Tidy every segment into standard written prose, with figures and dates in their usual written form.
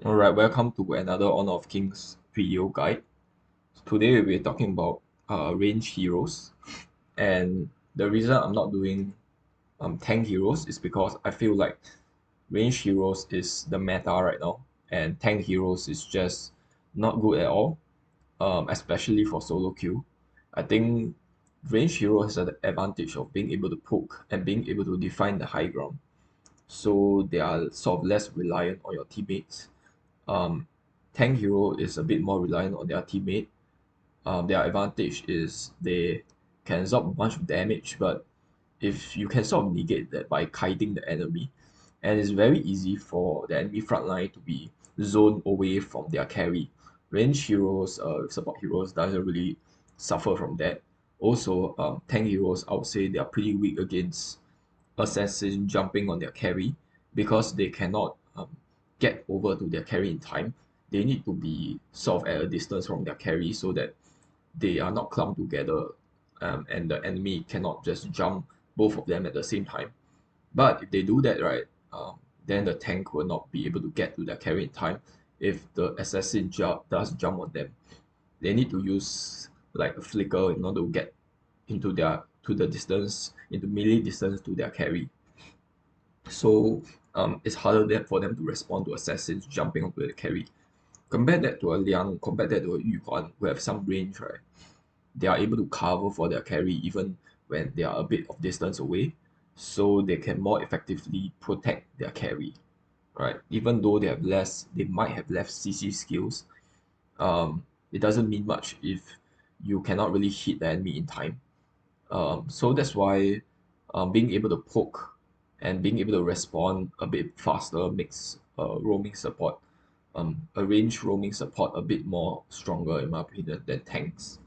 Alright, welcome to another Honor of Kings video guide. Today we'll be talking about range heroes, and the reason I'm not doing tank heroes is because I feel like range heroes is the meta right now, and tank heroes is just not good at all, especially for solo queue. I think range hero has the advantage of being able to poke and being able to define the high ground, so they are sort of less reliant on your teammates. um, Tank hero is a bit more reliant on their teammate. Their advantage is they can absorb a bunch of damage, but if you can sort of negate that by kiting the enemy, and it's very easy for the enemy front line to be zoned away from their carry. Range heroes, support heroes doesn't really suffer from that. Also, tank heroes, I would say they are pretty weak against assassin jumping on their carry because they cannot get over to their carry in time. They need to be sort of at a distance from their carry so that they are not clumped together, and the enemy cannot just jump both of them at the same time. But if they do that, right, then the tank will not be able to get to their carry in time if the assassin does jump on them. They need to use like a flicker in order to get into their to the distance into melee distance to their carry. So it's harder for them to respond to assassins jumping onto the carry. Compare that to a liang, compare that to a yuhuan who have some range, right? They are able to cover for their carry even when they are a bit of distance away, so they can more effectively protect their carry, right? Even though they might have less CC skills, it doesn't mean much if you cannot really hit the enemy in time. So that's why being able to poke and being able to respond a bit faster makes roaming support, a range roaming support a bit more stronger in my opinion than tanks.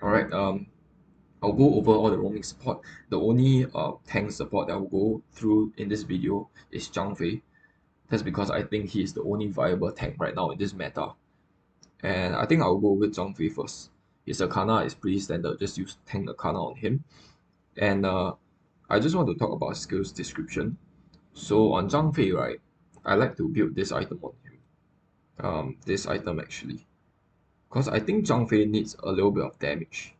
All right, I'll go over all the roaming support. The only tank support that I will go through in this video is zhangfei. That's because I think he is the only viable tank right now in this meta. And I think I'll go with zhangfei first. His arcana is pretty standard, just use tank arcana on him. And I just want to talk about skills description. So on zhangfei, right, I like to build this item on him. This item actually. Because I think zhangfei needs a little bit of damage.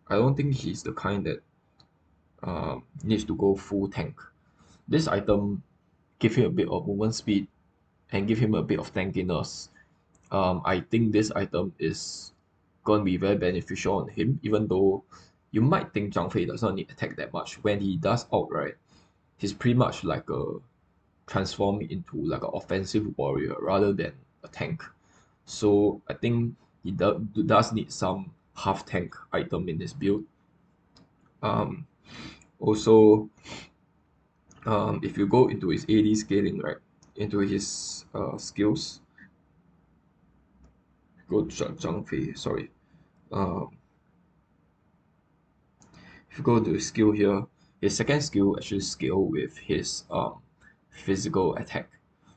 I don't think he's the kind that needs to go full tank. This item give him a bit of movement speed and give him a bit of tankiness. I think this item is going to be very beneficial on him, even though you might think Zhang Fei does not need attack that much. When he does out, right, he's pretty much like a transform into like an offensive warrior rather than a tank. So I think he does need some half tank item in this build. Um, Also, if you go into his AD scaling, right, into his skills, go to Zhang Fei, sorry. Um, if you go to his skill here, his second skill actually scale with his physical attack.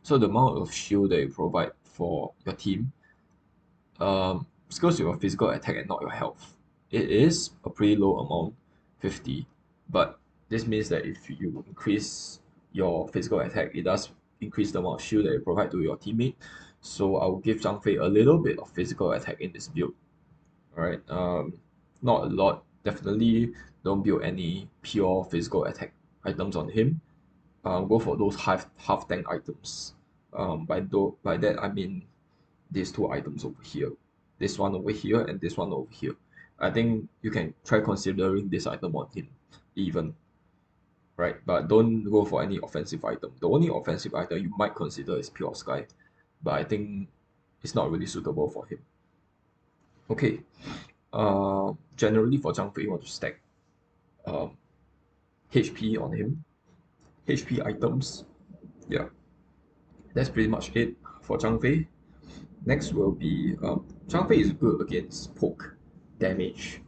So the amount of shield that you provide for your team scales with your physical attack and not your health. It is a pretty low amount, 50, but this means that if you increase your physical attack, it does increase the amount of shield that you provide to your teammate. So I will give Zhang Fei a little bit of physical attack in this build. Alright, not a lot. Definitely don't build any pure physical attack items on him. Go for those half tank items. By that I mean these two items over here, this one over here and this one over here. I think you can try considering this item on him even, right? But don't go for any offensive item. The only offensive item you might consider is pure sky, but I think it's not really suitable for him. Okay, generally for Zhang Fei, you want to stack um, HP on him, HP items. Yeah, that's pretty much it for Zhang Fei. Next will be Zhang Fei is good against poke damage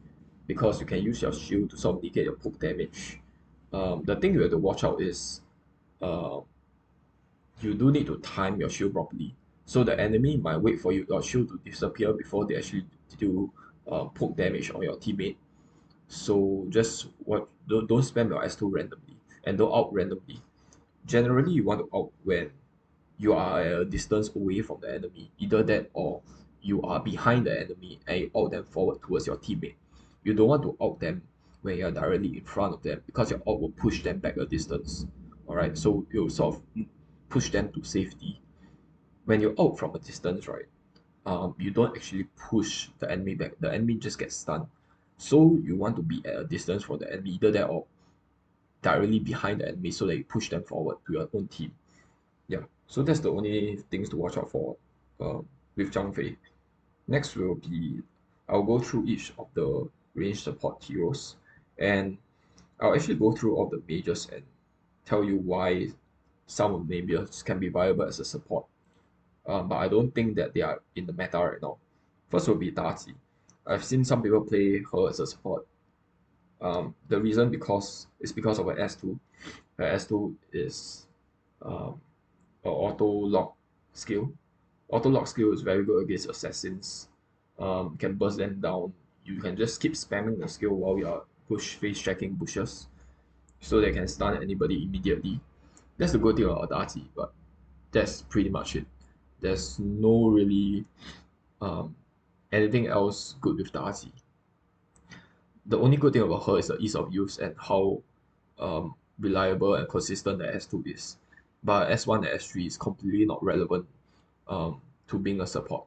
because you can use your shield to sort of negate your poke damage. The thing you have to watch out is uh, you do need to time your shield properly. So the enemy might wait for your shield to disappear before they actually do poke damage on your teammate. So just don't spam your S2 randomly and don't out randomly. Generally, you want to out when you are at a distance away from the enemy. Either that or you are behind the enemy and you out them forward towards your teammate. You don't want to out them when you're directly in front of them because your out will push them back a distance. Alright, so you'll sort of push them to safety. When you're out from a distance, right, you don't actually push the enemy back. The enemy just gets stunned. So you want to be at a distance from the enemy, either that or directly behind the enemy so that you push them forward to your own team. Yeah, so that's the only things to watch out for with zhangfei. Next will be I'll go through each of the range support heroes, and I'll actually go through all the majors and tell you why some of the majors can be viable as a support. But I don't think that they are in the meta right now. First will be daji. I've seen some people play her as a support. The reason because of her S2. Her S2 is um, a auto lock skill. Auto lock skill is very good against assassins. Can burst them down. You can just keep spamming the skill while you are face checking bushes, so they can stun anybody immediately. That's the good thing about daji, but that's pretty much it. There's no really um, anything else good with daji. The only good thing about her is the ease of use and how reliable and consistent the S2 is. But S1 and S3 is completely not relevant to being a support.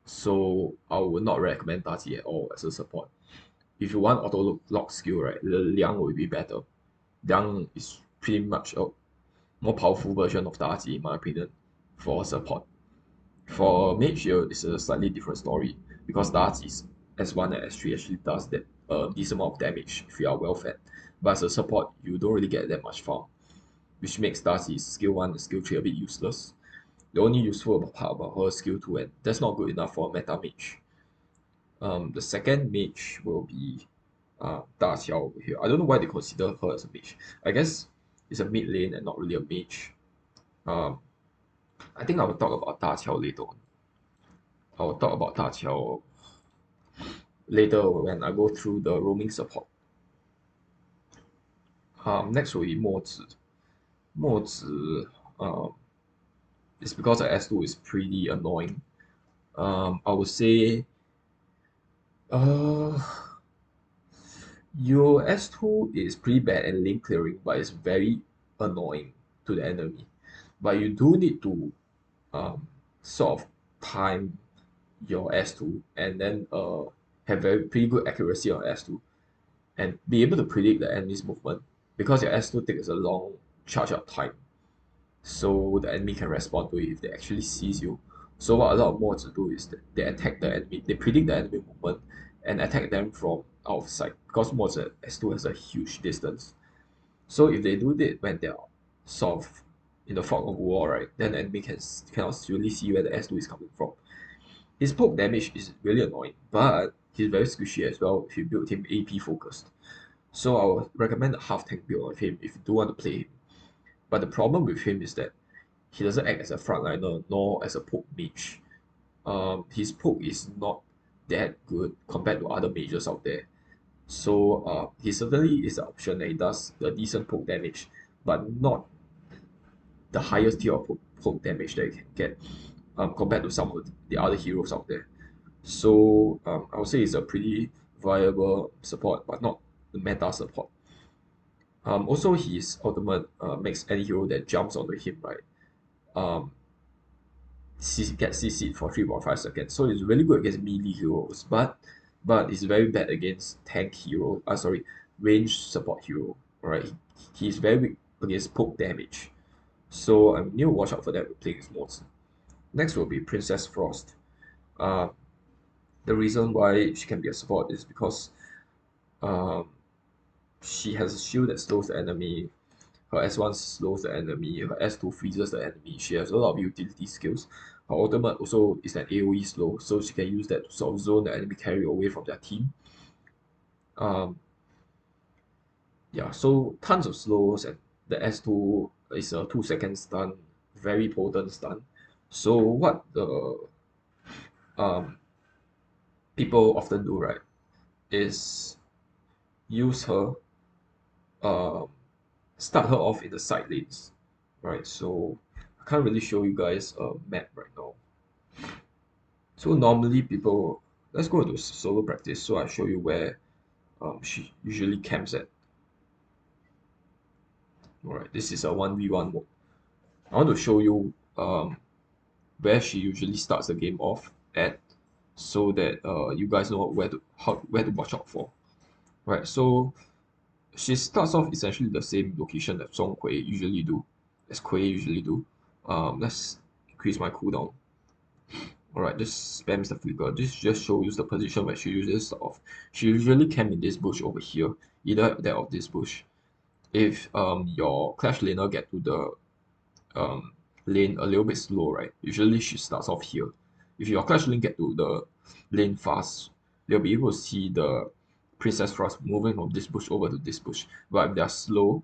So I would not recommend daji at all as a support. If you want auto lock skill, right, the liang will be better. Liang is pretty much a more powerful version of daji in my opinion for support. For mage here, it's a slightly different story because daji's S1 and S3 actually does that decent amount of damage if you are well fed. But as a support, you don't really get that much farm, which makes daji's skill 1 and skill 3 a bit useless. The only useful part about her skill 2, and that's not good enough for a meta mage. The second mage will be daqiao over here. I don't know why they consider her as a mage. I guess it's a mid lane and not really a mage. Um, I think I will talk about daqiao later on. I will talk about daqiao later when I go through the roaming support. Next will be mozi. Mozi is because the S2 is pretty annoying. I would say uh, your S2 is pretty bad at lane clearing, but it's very annoying to the enemy. But you do need to um, sort of time your S2 and then have very pretty good accuracy on S2 and be able to predict the enemy's movement because your S2 takes a long charge up time. So the enemy can respond to it if they actually sees you. So what a lot of mods do is that they attack the enemy, they predict the enemy movement and attack them from out of sight because mods S2 has a huge distance. So if they do that when they're sort of in the fog of war, right, then the enemy cannot really see where the S2 is coming from. His poke damage is really annoying, but he's very squishy as well if you build him AP focused. So I would recommend a half tank build of him if you do want to play him. But the problem with him is that he doesn't act as a frontliner nor as a poke mage. His poke is not that good compared to other mages out there. So he certainly is an option that he does the decent poke damage, but not the highest tier of poke damage that you can get compared to some of the other heroes out there. So I would say it's a pretty viable support, but not the meta support. Also, his ultimate makes any hero that jumps onto him, right, um, gets CC'd for 3.5 seconds. So it's really good against melee heroes, but it's very bad against tank hero. Sorry, range support hero. Alright, he's very weak against poke damage. So I need to watch out for that with playing his mods. Next will be Princess Frost. Uh, the reason why she can be a support is because um, she has a shield that slows the enemy. Her S1 slows the enemy. Her S2 freezes the enemy. She has a lot of utility skills. Her ultimate also is an AoE slow, so she can use that to sort of zone the enemy carry away from their team. Um, yeah, so tons of slows, and the S2 is a 2 second stun, very potent stun. So what the um, people often do, right, is use her, um, start her off in the side lanes, right? So can't really show you guys a map right now. So normally people, let's go into solo practice. So I show you where she usually camps at. Alright, this is a 1v1 mode. I want to show you where she usually starts the game off at, so that you guys know where to watch out for. Right, so she starts off essentially the same location that zhangfei usually do, as Kui usually do. Let's increase my cooldown. Alright, just spams the flicker. This just shows the position where she usually starts off. She usually camp in this bush over here, either that or this bush. If your clash laner get to the lane a little bit slow, right? Usually she starts off here. If your clash lane get to the lane fast, they'll be able to see the Princess Frost moving from this bush over to this bush. But if they're slow,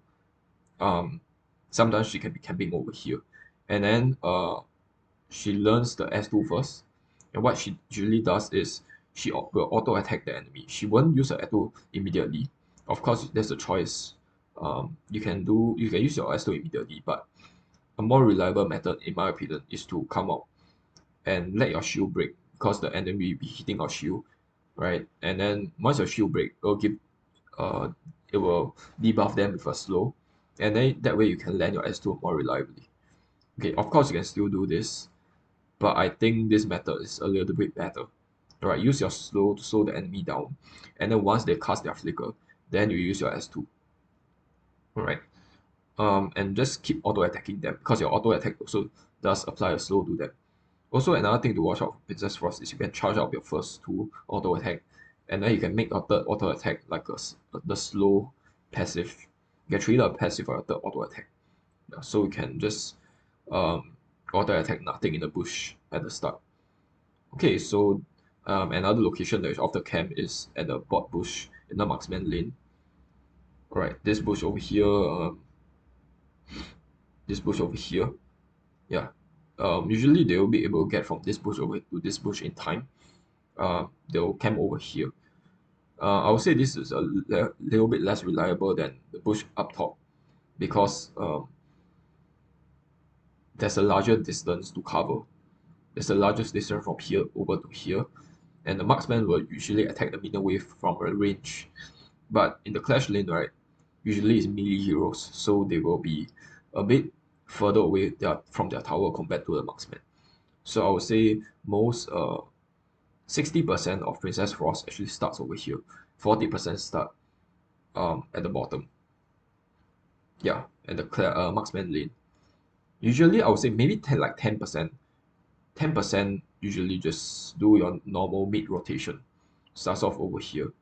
sometimes she can be camping over here. And then she learns the S2 first. And what she usually does is she will auto attack the enemy. She won't use her S2 immediately. Of course, there's a choice. You can use your S2 immediately, but a more reliable method, in my opinion, is to come out and let your shield break, because the enemy will be hitting your shield, right? And then once your shield break, it will debuff them with a slow, and then that way you can land your S2 more reliably. Okay, of course you can still do this, but I think this method is a little bit better. Alright, use your slow to slow the enemy down, and then once they cast their flicker, then you use your S2. Alright. And just keep auto attacking them, because your auto attack also does apply a slow to them. Also, another thing to watch out for Princess Frost is you can charge out your first two auto attack, and then you can make your third auto attack like the slow passive. You can treat it a passive or a third auto attack. Yeah, so you can just auto attack nothing in the bush at the start. Okay, so another location that is off the camp is at the bot bush in the marksman lane. Alright, this bush over here, this bush over here. Yeah. Usually they will be able to get from this bush over to this bush in time. They'll camp over here. I would say this is a little bit less reliable than the bush up top, because there's a larger distance to cover. There's the largest distance from here over to here, and the marksman will usually attack the middle wave from a range. But in the clash lane, right, usually it's melee heroes, so they will be a bit further away from their tower compared to the marksman. So I would say most 60% of Princess Frost actually starts over here. 40% start at the bottom. Yeah, at the marksman lane. Usually I would say maybe 10%. 10% usually just do your normal mid rotation. Starts off over here.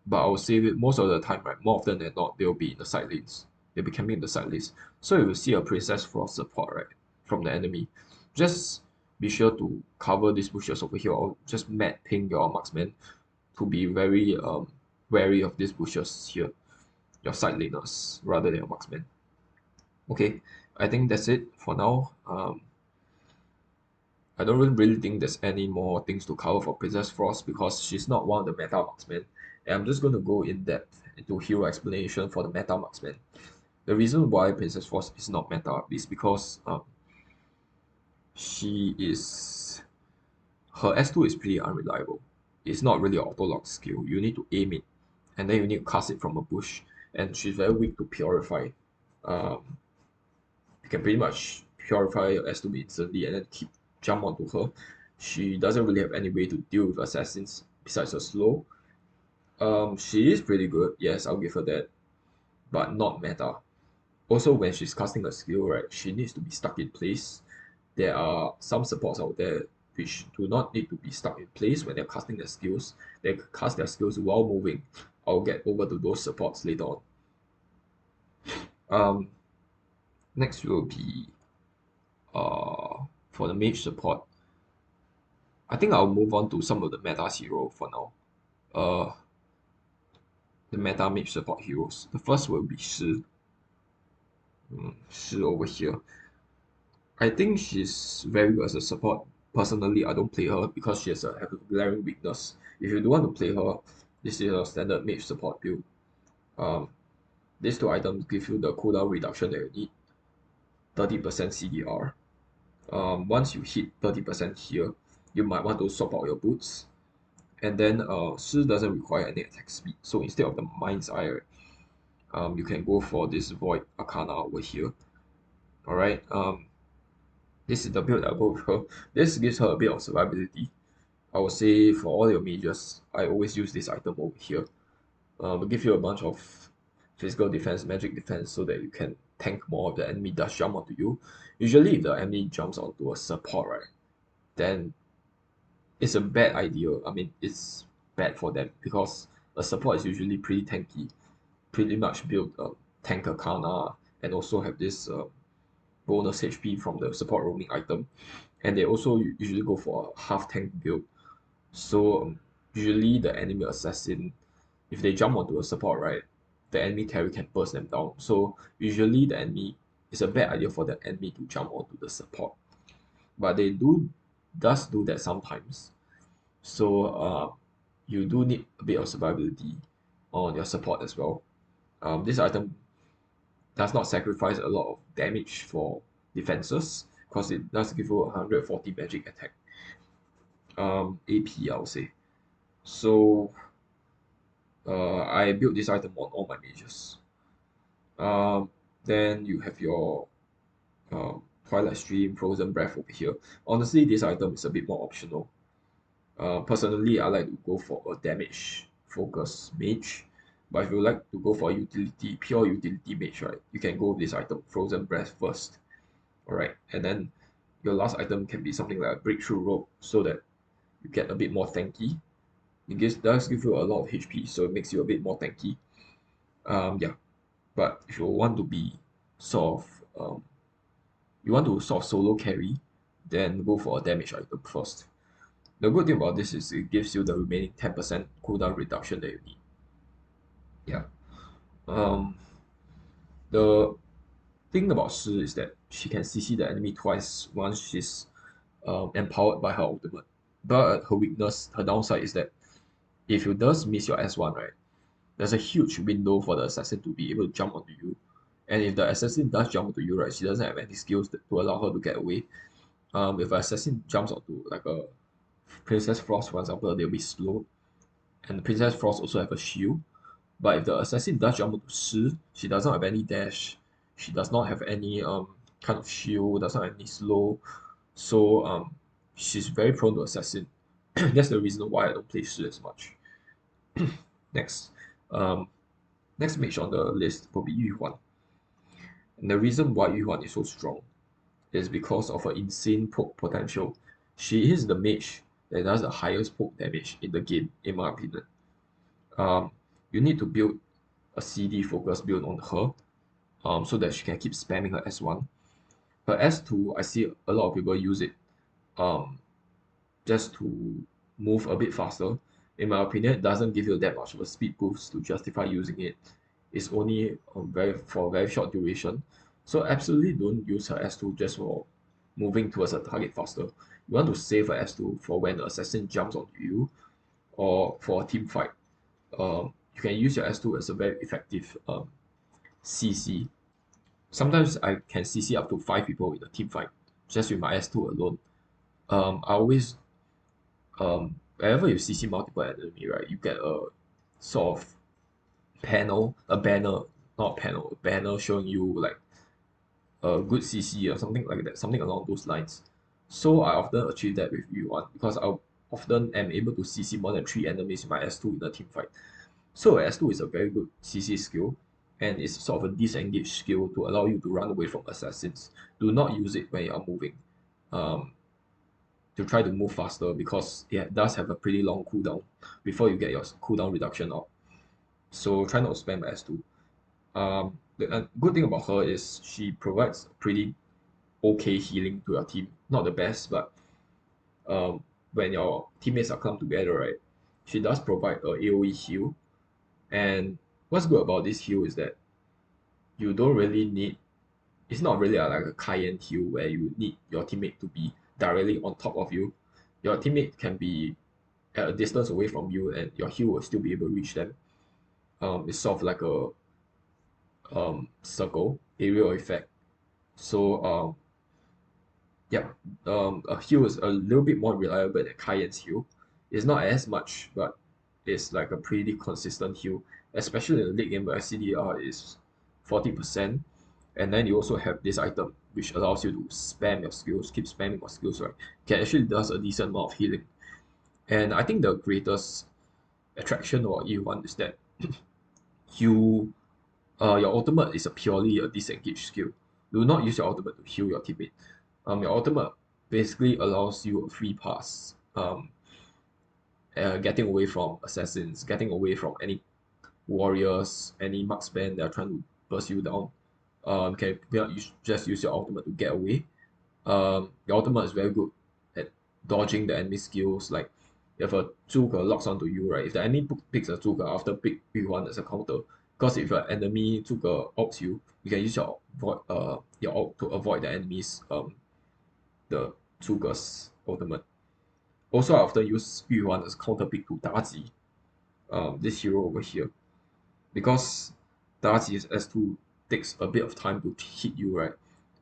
But I would say that most of the time, right, more often than not, they'll be in the side lanes. They'll be camping in the side lanes. So if you see a Princess Frost support, right, from the enemy, just be sure to cover these bushes over here, or just mad ping your marksman to be very wary of these bushes here, your side laners, rather than your marksman. Okay, I think that's it for now. I don't really think there's any more things to cover for Princess Frost, because she's not one of the meta marksmen. And I'm just going to go in depth into hero explanation for the meta marksman. The reason why Princess Frost is not meta is because she is her S2 is pretty unreliable. It's not really an auto lock skill. You need to aim it, and then you need to cast it from a bush. And she's very weak to purify. You can pretty much purify your S2 instantly and then jump onto her. She doesn't really have any way to deal with assassins besides her slow. She is pretty good, yes, I'll give her that, but not meta. Also, when she's casting a skill, right, she needs to be stuck in place. There are some supports out there which do not need to be stuck in place when they're casting their skills. They cast their skills while moving. I'll get over to those supports later on. Next will be for the mage support. I think I'll move on to some of the meta hero for now. The meta mage support heroes. The first will be Shi. Shi over here. I think she's very good as a support. Personally, I don't play her because she has a glaring weakness. If you do want to play her, this is a standard mage support build. These two items give you the cooldown reduction that you need, 30% CDR, Once you hit 30% here, you might want to swap out your boots. And then Shi doesn't require any attack speed. So instead of the Mind's Eye, right, you can go for this Void Arcana over here. Alright, this is the build I go with her. This gives her a bit of survivability. I would say for all your mages, I always use this item over here. Will give you a bunch of physical defense, magic defense, so that you can tank more if the enemy does jump onto you. Usually, if the enemy jumps onto a support, right, then it's a bad idea. I mean, it's bad for them because a support is usually pretty tanky, pretty much build tank arcana, and also have this bonus HP from the support roaming item. And they also usually go for a half tank build. So usually the enemy assassin, if they jump onto a support, right, the enemy carry can burst them down. So usually the enemy, it's a bad idea for the enemy to jump onto the support. But they does do that sometimes. So you do need a bit of survivability on your support as well. This item does not sacrifice a lot of damage for defenses because it does give you 140 magic attack. AP, I would say. So I built this item on all my mages. Then you have your Twilight Stream, Frozen Breath over here. Honestly, this item is a bit more optional. Personally, I like to go for a damage focus mage. But if you like to go for a utility, pure utility mage, right, you can go with this item, Frozen Breath first. Alright, and then your last item can be something like a Breakthrough Rope so that you get a bit more tanky. Does give you a lot of HP, so it makes you a bit more tanky. Yeah, but if you want to be sort of you want to sort of solo carry, then go for a damage item first. The good thing about this is it gives you the remaining 10% cooldown reduction that you need. Yeah. Um, the thing about Shi is that she can CC the enemy twice once she's empowered by her ultimate. But her weakness, her downside is that if you does miss your S1, right, there's a huge window for the assassin to be able to jump onto you. And if the assassin does jump onto you, right, she doesn't have any skills to allow her to get away. If an assassin jumps onto like a Princess Frost, for example, they'll be slowed. And Princess Frost also have a shield. But if the assassin does jump onto Shi, she does not have any dash. She does not have any kind of shield, does not have any slow. So she's very prone to assassin. That's the reason why I don't play Shi as much. Next. Um, Next mage on the list will be Yuhuan. And the reason why Yuhuan is so strong is because of her insane poke potential. She is the mage that does the highest poke damage in the game, in my opinion. You need to build a CD focus build on her so that she can keep spamming her S1. Her S2, I see a lot of people use it um, just to move a bit faster. In my opinion, it doesn't give you that much of a speed boost to justify using it. It's only for a very short duration. So absolutely don't use her S2 just for moving towards a target faster. You want to save her S2 for when the assassin jumps onto you or for a team fight. You can use your S2 as a very effective CC. Sometimes I can CC up to 5 people in a team fight just with my S2 alone. I always whenever you CC multiple enemy, right, you get a sort of banner, not panel, a banner showing you like a good CC or something like that, something along those lines. So I often achieve that with yuhuan because I often am able to CC more than 3 enemies in my S2 in a team fight. So S2 is a very good CC skill and it's sort of a disengaged skill to allow you to run away from assassins. Do not use it when you are moving. Um, to try to move faster because it does have a pretty long cooldown before you get your cooldown reduction out. So try not to spam S2. The good thing about her is she provides pretty okay healing to your team. Not the best, but when your teammates are clumped together, right, she does provide a AoE heal. And what's good about this heal is that you don't really need. It's not really like a caiyan heal where you need your teammate to be directly on top of you. Your teammate can be at a distance away from you, and your heal will still be able to reach them. It's sort of like a circle aerial effect. So Yeah, a heal is a little bit more reliable than caiyan's heal. It's not as much, but it's like a pretty consistent heal, especially in the late game where CDR is 40%. And then you also have this item which allows you to spam your skills, keep spamming your skills, right? Can actually does a decent amount of healing. And I think the greatest attraction or yuhuan is that you your ultimate is a purely a disengage skill. Do not use your ultimate to heal your teammate. Your ultimate basically allows you a free pass. Getting away from assassins, getting away from any warriors, any marksmen that are trying to burst you down. Can you just use your ultimate to get away. Your ultimate is very good at dodging the enemy skills. Like if a zhuge locks onto you, right? If the enemy picks a zhuge after pick yuhuan as a counter, because if your enemy zhuge ults you, you can use your ult to avoid the enemy's the zhuge's ultimate. Also, I often use yuhuan as counter pick to daji, this hero over here, because daji's S2 takes a bit of time to hit you, right?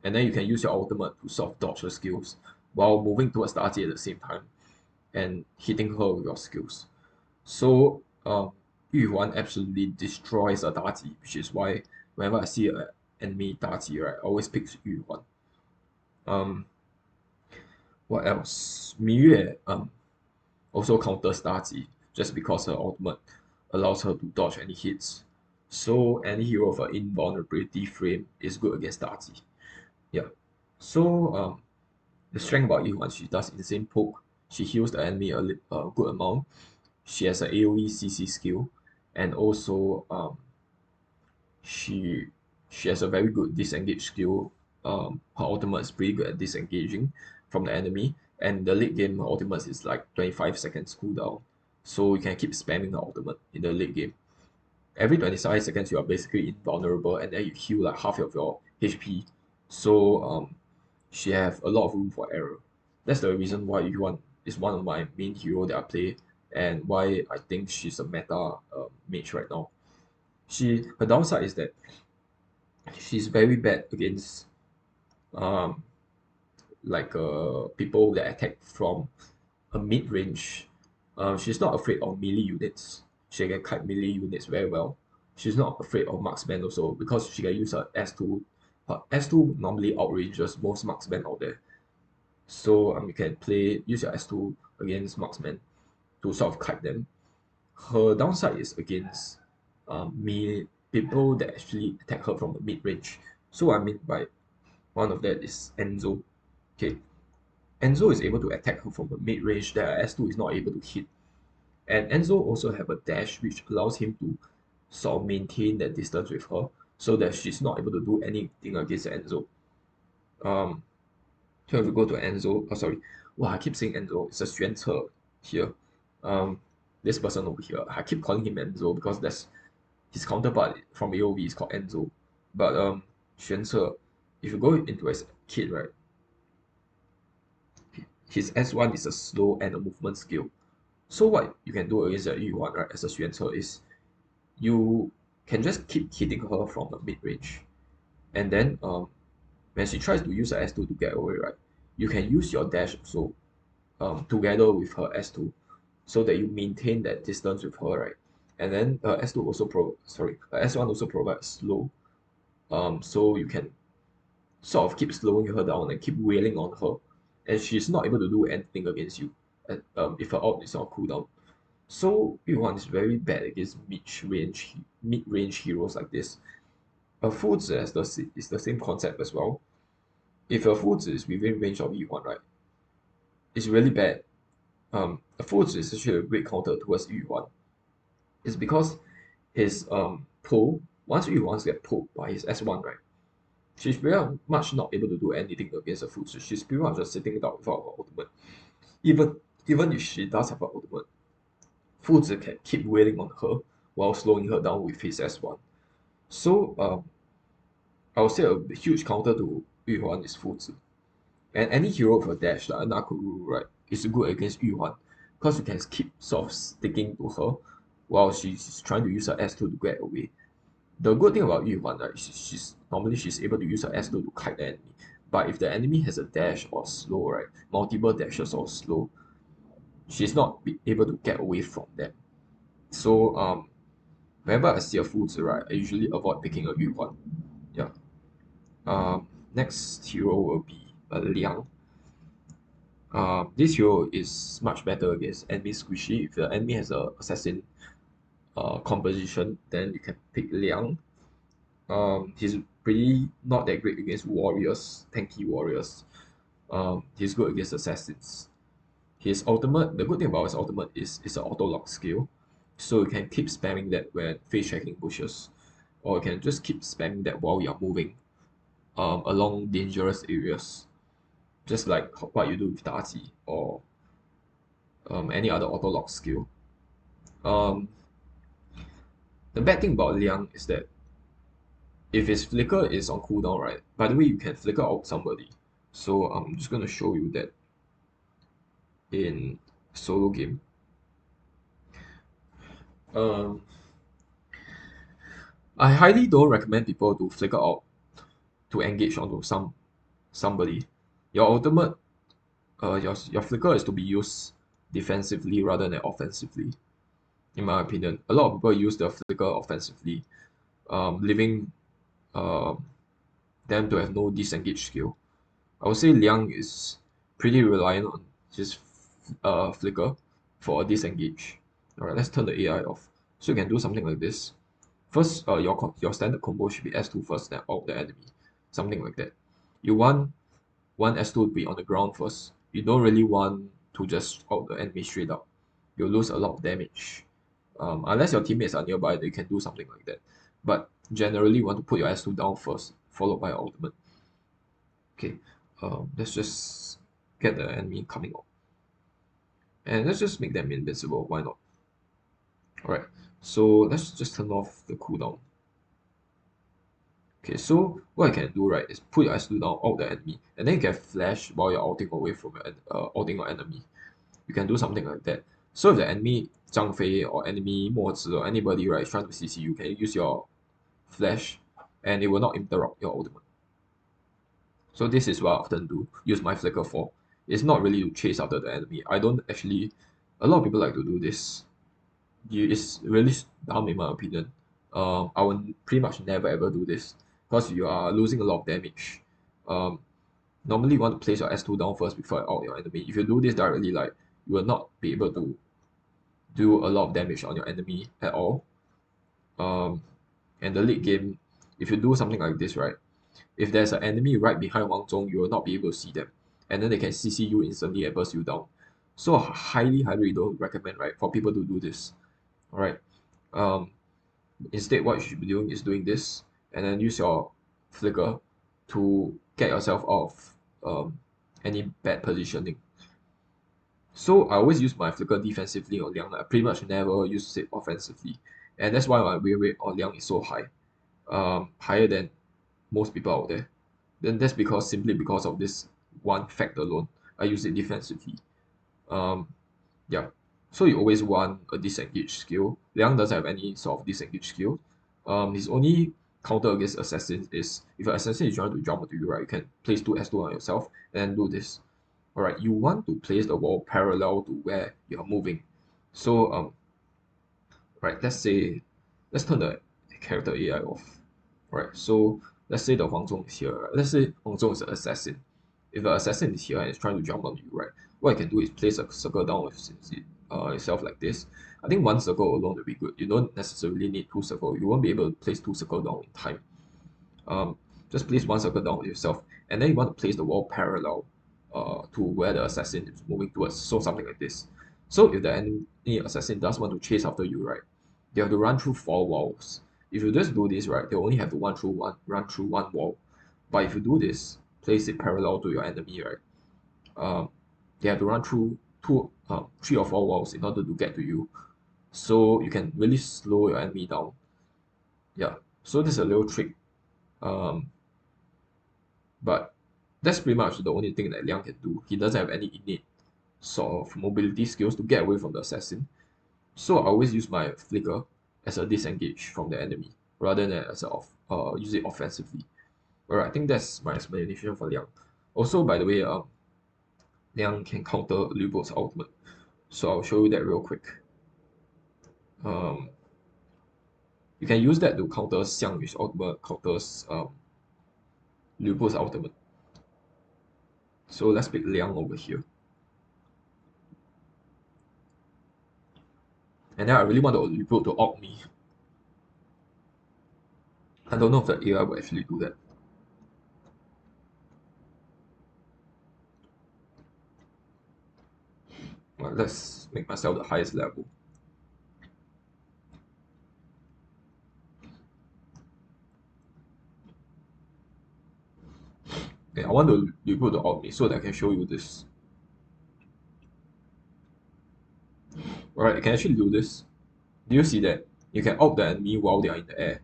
And then you can use your ultimate to sort of dodge her skills while moving towards Daji at the same time and hitting her with your skills. So Yuhuan absolutely destroys a Daji, which is why whenever I see an enemy Daji, right, I always pick Yuhuan. Um, what else? Miyue also counters Daji just because her ultimate allows her to dodge any hits. So any hero of an invulnerability frame is good against Daji. Yeah. So the strength about Yuhuan, she does insane poke. She heals the enemy a good amount. She has an AoE CC skill, and also she she has a very good disengage skill. Her ultimate is pretty good at disengaging from the enemy, and the late game her ultimate is like 25 seconds cooldown, so you can keep spamming the ultimate in the late game. Every 25 seconds you are basically invulnerable, and then you heal like half of your HP. So she have a lot of room for error. That's the reason why Yuan is one of my main hero that I play, and why I think she's a meta mage right now. Her downside is that she's very bad against um people that attack from a mid range. She's not afraid of melee units. She can kite melee units very well. She's not afraid of marksman also because she can use her S2. Her S2 normally outranges most marksmen out there. So you can use your S2 against marksmen to sort of kite them. Her downside is against people that actually attack her from the mid range. So I mean by one of that is Enzo. Okay, Enzo is able to attack her from the mid range that S2 is not able to hit. And Enzo also have a dash which allows him to sort of maintain that distance with her so that she's not able to do anything against Enzo. Um, so if we go to Enzo, oh sorry, wow, I keep saying Enzo, it's a 玄策 here. Um, this person over here, I keep calling him Enzo because that's his counterpart from AoV is called Enzo. But 玄策, if you go into his kit, right, his S1 is a slow and a movement skill. So what you can do against the yuhuan, right, as a 玄策 is you can just keep hitting her from the mid range, and then when she tries to use her S2 to get away, right, you can use your dash also together with her S2 so that you maintain that distance with her, right? And then S2 also S1 also provides slow, so you can sort of keep slowing her down and keep wailing on her, and she's not able to do anything against you if her ult is on cooldown. So Yuan is very bad against mid range heroes like this. A Fuzi is the same concept as well. If a Fuzi is within range of Yuan, right, it's really bad. A Fuzi is actually a great counter towards Yuan. It's because his pull, once Yuan get pulled by his S1, right, she's very much not able to do anything against a Fuzi. She's pretty much just sitting down without her ultimate. Even if she does have her ultimate, Fuzi can keep wailing on her while slowing her down with his S1. So I would say a huge counter to Yuhuan is Fuzi. And any hero with a dash like a Nakuru, right, is good against Yuhuan because you can keep sort of sticking to her while she's trying to use her S2 to get away. The good thing about Yuhuan, right, she's able to use her S2 to kite the enemy. But if the enemy has a dash or slow, right, multiple dashes or slow, she's not able to get away from them. So whenever I see a Fuzi, right, I usually avoid picking a yuhuan. Yeah. Next hero will be a liang. This hero is much better against enemy squishy. If the enemy has a assassin composition, then you can pick liang. He's pretty not that great against warriors, tanky warriors. He's good against assassins. His ultimate, the good thing about his ultimate is it's an auto lock skill, so you can keep spamming that when face checking bushes, or you can just keep spamming that while you're moving along dangerous areas, just like what you do with daji or any other auto lock skill. Um, the bad thing about Liang is that if his flicker is on cooldown, right? By the way, you can flicker out somebody. So I'm just gonna show you that in solo game. Um, I highly don't recommend people to flicker out to engage onto somebody. Your ultimate, your flicker is to be used defensively rather than offensively. In my opinion, a lot of people use the flicker offensively, leaving um them to have no disengage skill. I would say Liang is pretty reliant on his flicker for a disengage. Alright, let's turn the AI off. So you can do something like this. First, your standard combo should be S2 first, then out the enemy. Something like that. You want one S2 to be on the ground first. You don't really want to just out the enemy straight up. You'll lose a lot of damage. Unless your teammates are nearby, they can do something like that. But generally, you want to put your S2 down first, followed by ultimate. Okay, let's just get the enemy coming up. And let's just make them invincible, why not? Alright, so let's just turn off the cooldown. Okay, so what I can do, right, is put your S2 down, out the enemy, and then you can flash while you're outing away from your outing your enemy. You can do something like that. So if the enemy zhangfei or enemy mozi or anybody, right, is trying to CC you, can use your flash, and it will not interrupt your ultimate. So this is what I often do, use my flicker for. It's not really to chase after the enemy. I don't actually, a lot of people like to do this. It's really dumb in my opinion. I will pretty much never ever do this because you are losing a lot of damage. Um, Normally you want to place your S2 down first before you out your enemy. If you do this directly, like you will not be able to do a lot of damage on your enemy at all. And the late game, if you do something like this, right, if there's an enemy right behind Wang Zhong, you will not be able to see them. And then they can CC you instantly and burst you down. So highly don't recommend, right, for people to do this. Alright. Instead, what you should be doing is doing this and then use your flicker to get yourself out of any bad positioning. So I always use my flicker defensively on Liang. I pretty much never use it offensively. And that's why my win rate on Liang is so high. Higher than most people out there. Then that's simply because of this one fact alone. I use it defensively. Um, yeah. So you always want a disengage skill. Liang doesn't have any sort of disengage skill. His only counter against assassins is if an assassin is trying to jump onto you, right, you can place two S2 on yourself and do this. Alright, you want to place the wall parallel to where you're moving. So right, let's turn the character AI off. Right, so let's say the Huang Zhong is here. Right? Let's say Huang Zhong is an assassin. If the assassin is here and is trying to jump on you, right, what you can do is place a circle down with itself like this. I think one circle alone will be good. You don't necessarily need two circles. You won't be able to place two circles down in time. Just place one circle down with yourself, and then you want to place the wall parallel to where the assassin is moving towards. So something like this. So if the enemy assassin does want to chase after you, right, they have to run through four walls. If you just do this, right, they only have to run through one wall. But if you do this, place it parallel to your enemy, right, um, they have to run through three or four walls in order to get to you. So you can really slow your enemy down. Yeah. So this is a little trick. Um, but that's pretty much the only thing that Liang can do. He doesn't have any innate sort of mobility skills to get away from the assassin. So I always use my flicker as a disengage from the enemy rather than as use it offensively. Alright, I think that's my explanation for Liang. Also, by the way, Liang can counter Liu Bu's ultimate. So I'll show you that real quick. Um, you can use that to counter Xiang Yu's ultimate, counters Liu Bu's ultimate. So let's pick Liang over here. And then I really want Liu Bu to opt me. I don't know if the AI will actually do that. But let's make myself the highest level. Okay, I want Liu Bu to opt me so that I can show you this. Alright, you can actually do this. Do you see that? You can opt the enemy while they are in the air.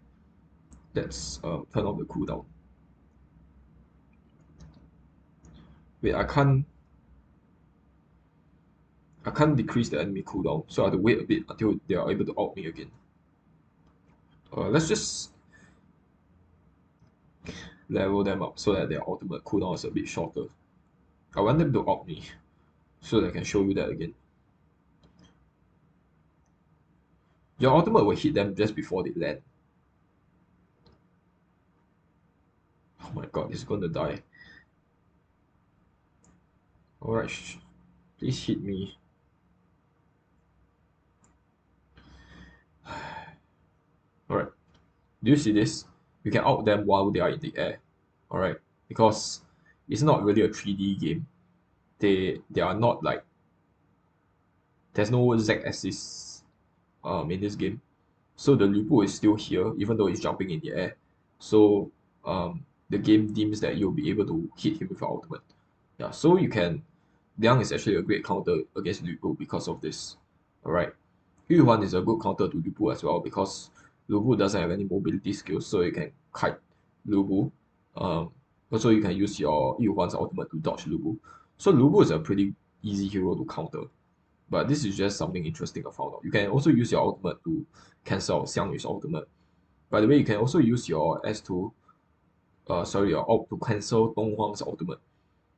That's turn off the cooldown. Wait, I can't decrease the enemy cooldown, so I have to wait a bit until they are able to opt me again. Let's just level them up so that their ultimate cooldown is a bit shorter. I want them to opt me so that I can show you that again. Your ultimate will hit them just before they land. Oh my god, he's gonna die. Alright, please hit me. Alright, do you see this? You can out them while they are in the air. Alright, because it's not really a 3D game. They are not like, there's no Z axis in this game. So the Liu Bu is still here, even though he's jumping in the air. So the game deems that you'll be able to hit him with your ultimate. Yeah, so you can. Liang is actually a great counter against Liu Bu because of this. Alright. Yuhuan is a good counter to Liu Bu as well because Liu Bu doesn't have any mobility skills, so you can kite Liu Bu. Also, you can use your Yuhuan's ultimate to dodge Liu Bu. So Liu Bu is a pretty easy hero to counter. But this is just something interesting I found out. You can also use your ultimate to cancel out Xiang Yu's ultimate. By the way, you can also use your S2, your ult to cancel Dong Huang's ultimate.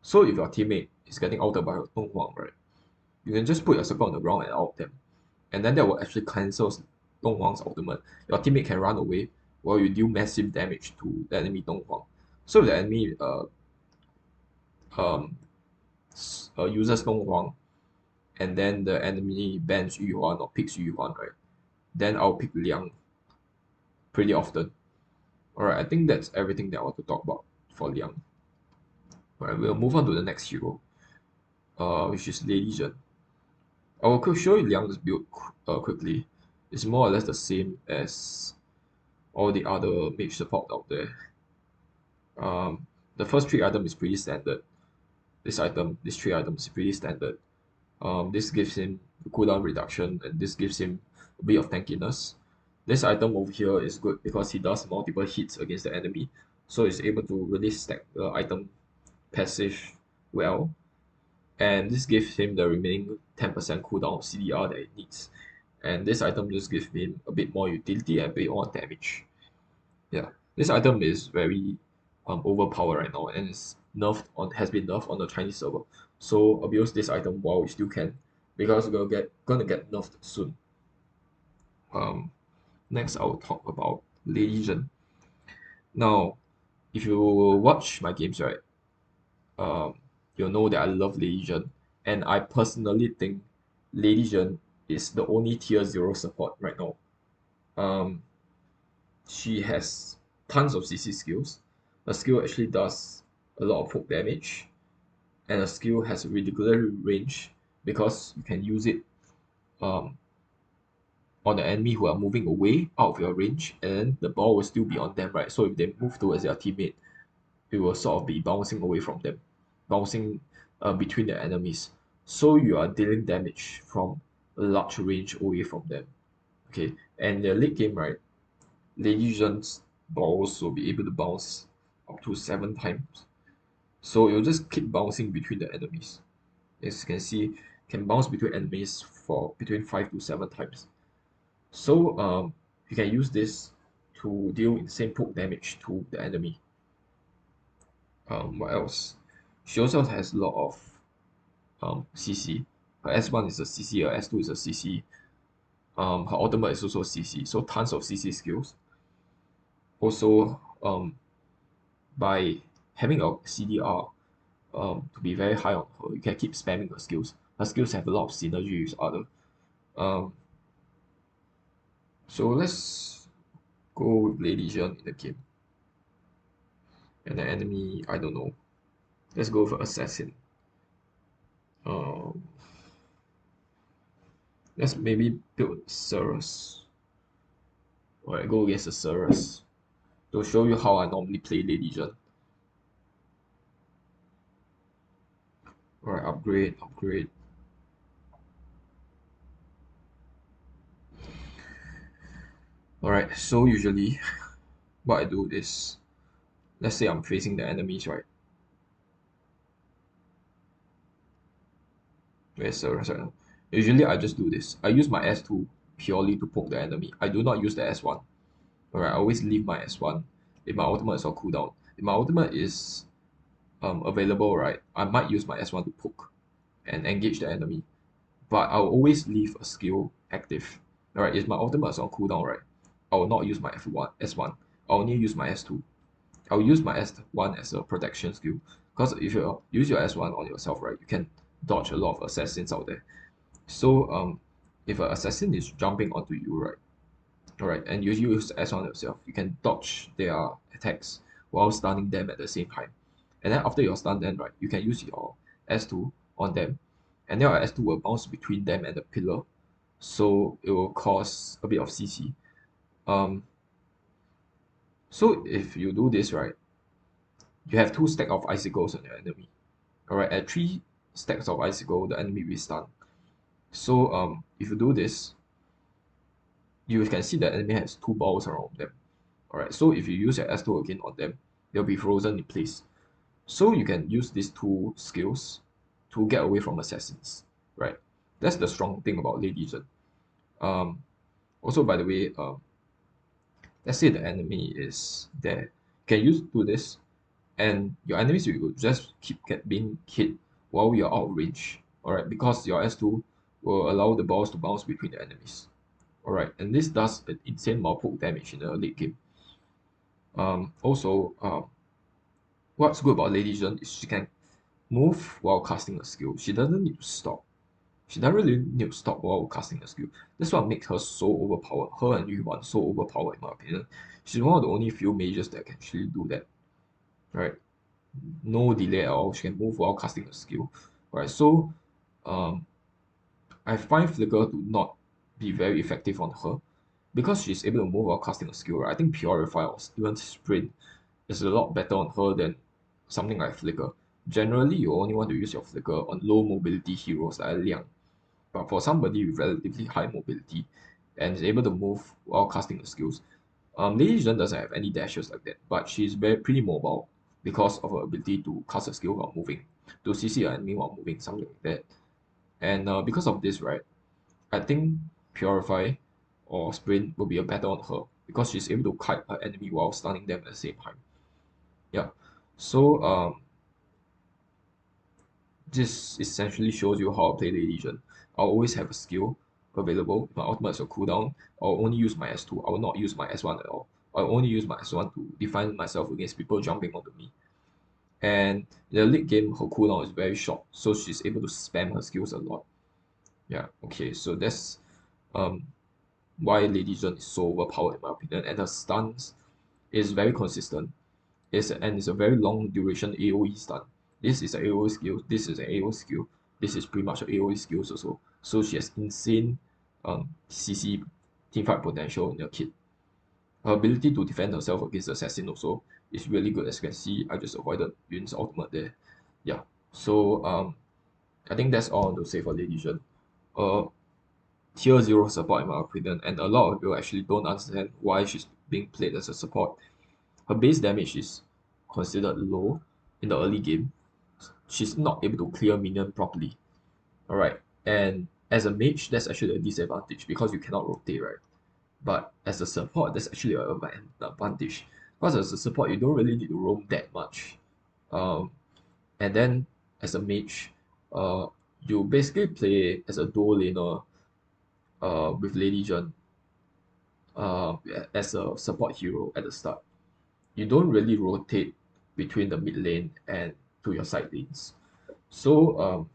So if your teammate is getting outed by Dong Huang, right, you can just put your circle on the ground and out them. And then that will actually cancel Dong Huang's ultimate. Your teammate can run away while you deal massive damage to the enemy Dong Huang. So if the enemy um, uses Dong Huang, and then the enemy bans Yuhuan or picks Yuhuan, right? Then I'll pick Liang pretty often. Alright, I think that's everything that I want to talk about for Liang. Alright, we'll move on to the next hero, which is Lady Zhen. I will show you Liang's build quickly. It's more or less the same as all the other mage support out there. The first three item is pretty standard. These three items is pretty standard. This gives him cooldown reduction, and this gives him a bit of tankiness. This item over here is good because he does multiple hits against the enemy, so he's able to really stack the item passive well. And this gives him the remaining 10% cooldown of CDR that he needs. And this item just gives him a bit more utility and a bit more damage. Yeah, this item is very overpowered right now and has been nerfed on the Chinese server. So abuse this item while we still can, because we're gonna get nerfed soon. Next I'll talk about Lady Zhen. Now, if you watch my games, right, um, you'll know that I love Lady Zhen, and I personally think Lady Zhen is the only tier 0 support right now. Um, she has tons of CC skills. Her skill actually does a lot of poke damage, and her skill has a ridiculous range because you can use it um, on the enemy who are moving away out of your range, and the ball will still be on them, right? So if they move towards their teammate, it will sort of be bouncing away from them, bouncing between the enemies. So you are dealing damage from a large range away from them. Okay, and the late game, right, Lady Zhen's balls will be able to bounce up to 7 times. So it will just keep bouncing between the enemies. As you can see, can bounce between enemies for between 5 to 7 times. So you can use this to deal insane poke damage to the enemy. What else? She also has a lot of CC. Her S1 is a CC, her S2 is a CC. Her ultimate is also CC, so tons of CC skills. Also, by having a CDR to be very high on her, you can keep spamming her skills. Her skills have a lot of synergy with other. Um, so let's go with Lady Zhen in the game. And the enemy, I don't know. Let's go for Assassin. Um, let's maybe build Cerus. Alright, go against the Cerus to show you how I normally play Lady Zhen. Alright, upgrade, upgrade. Alright, so usually what I do is, let's say I'm facing the enemies, right? Where's Cerus right now? Usually I just do this. I use my S2 purely to poke the enemy. I do not use the S1. Alright, I always leave my S1 if my ultimate is on cooldown. If my ultimate is available, right, I might use my S1 to poke and engage the enemy. But I'll always leave a skill active. Alright, if my ultimate is on cooldown, right, I will not use my F1, S1. I'll only use my S2. I'll use my S1 as a protection skill. Because if you use your S1 on yourself, right, you can dodge a lot of assassins out there. So if an assassin is jumping onto you, right, alright, and you use S1 yourself, you can dodge their attacks while stunning them at the same time. And then after you're stunned, then right, you can use your S2 on them, and then your S2 will bounce between them and the pillar, so it will cause a bit of CC. So if you do this right, you have 2 stacks of icicles on your enemy. Alright, at 3 stacks of icicle, the enemy will be stunned. So if you do this, you can see the enemy has 2 balls around them. Alright, so if you use your S2 again on them, they'll be frozen in place. So you can use these 2 skills to get away from assassins, right? That's the strong thing about Lady Zhen. Also, by the way, let's say the enemy is there. You can do this, and your enemies will just keep being hit while you're out of range. Alright, because your S2 will allow the balls to bounce between the enemies. Alright, and this does an insane amount of poke damage in the late game. Also, what's good about Lady Zhen is she can move while casting a skill. She doesn't need to stop. She doesn't really need to stop while casting a skill. That's what makes her so overpowered. Her and Yuhuan so overpowered in my opinion. She's one of the only few mages that can actually do that. Right? No delay at all. She can move while casting a skill. Right? So I find Flicker to not be very effective on her. Because she's able to move while casting a skill, right? I think Purify or even Sprint is a lot better on her than something like Flicker. Generally, you only want to use your Flicker on low mobility heroes like Liang. But for somebody with relatively high mobility and is able to move while casting the skills, Lady Zhen doesn't have any dashes like that, but she's pretty mobile because of her ability to cast a skill while moving, to CC an enemy while moving, something like that. And because of this, right, I think Purify or Sprint will be a better on her because she's able to kite her enemy while stunning them at the same time. Yeah. So this essentially shows you how to play Lady Zhen. I'll always have a skill available. If my ultimate is a cooldown, I'll only use my S2. I will not use my S1 at all. I'll only use my S1 to defend myself against people jumping onto me. And in the late game, her cooldown is very short, so she's able to spam her skills a lot. Yeah, okay, so that's um why Lady Zhen is so overpowered in my opinion, and her stuns is very consistent. It's a very long duration AoE stun. This is an AoE skill, this is an AoE skill, this is pretty much an AoE skills also. So she has insane CC teamfight potential in her kit. Her ability to defend herself against the assassin also is really good. As you can see, I just avoided Yun's ultimate there. Yeah. So I think that's all to say for Lady Zhen. Uh tier 0 support in my opinion, and a lot of people actually don't understand why she's being played as a support. Her base damage is considered low in the early game. She's not able to clear minion properly. Alright, and as a mage, that's actually a disadvantage because you cannot rotate, right? But as a support, that's actually an advantage. Because as a support, you don't really need to roam that much. Um, and then as a mage, you basically play as a dual laner with Lady Zhen uh, as a support hero at the start. You don't really rotate between the mid lane and to your side lanes. So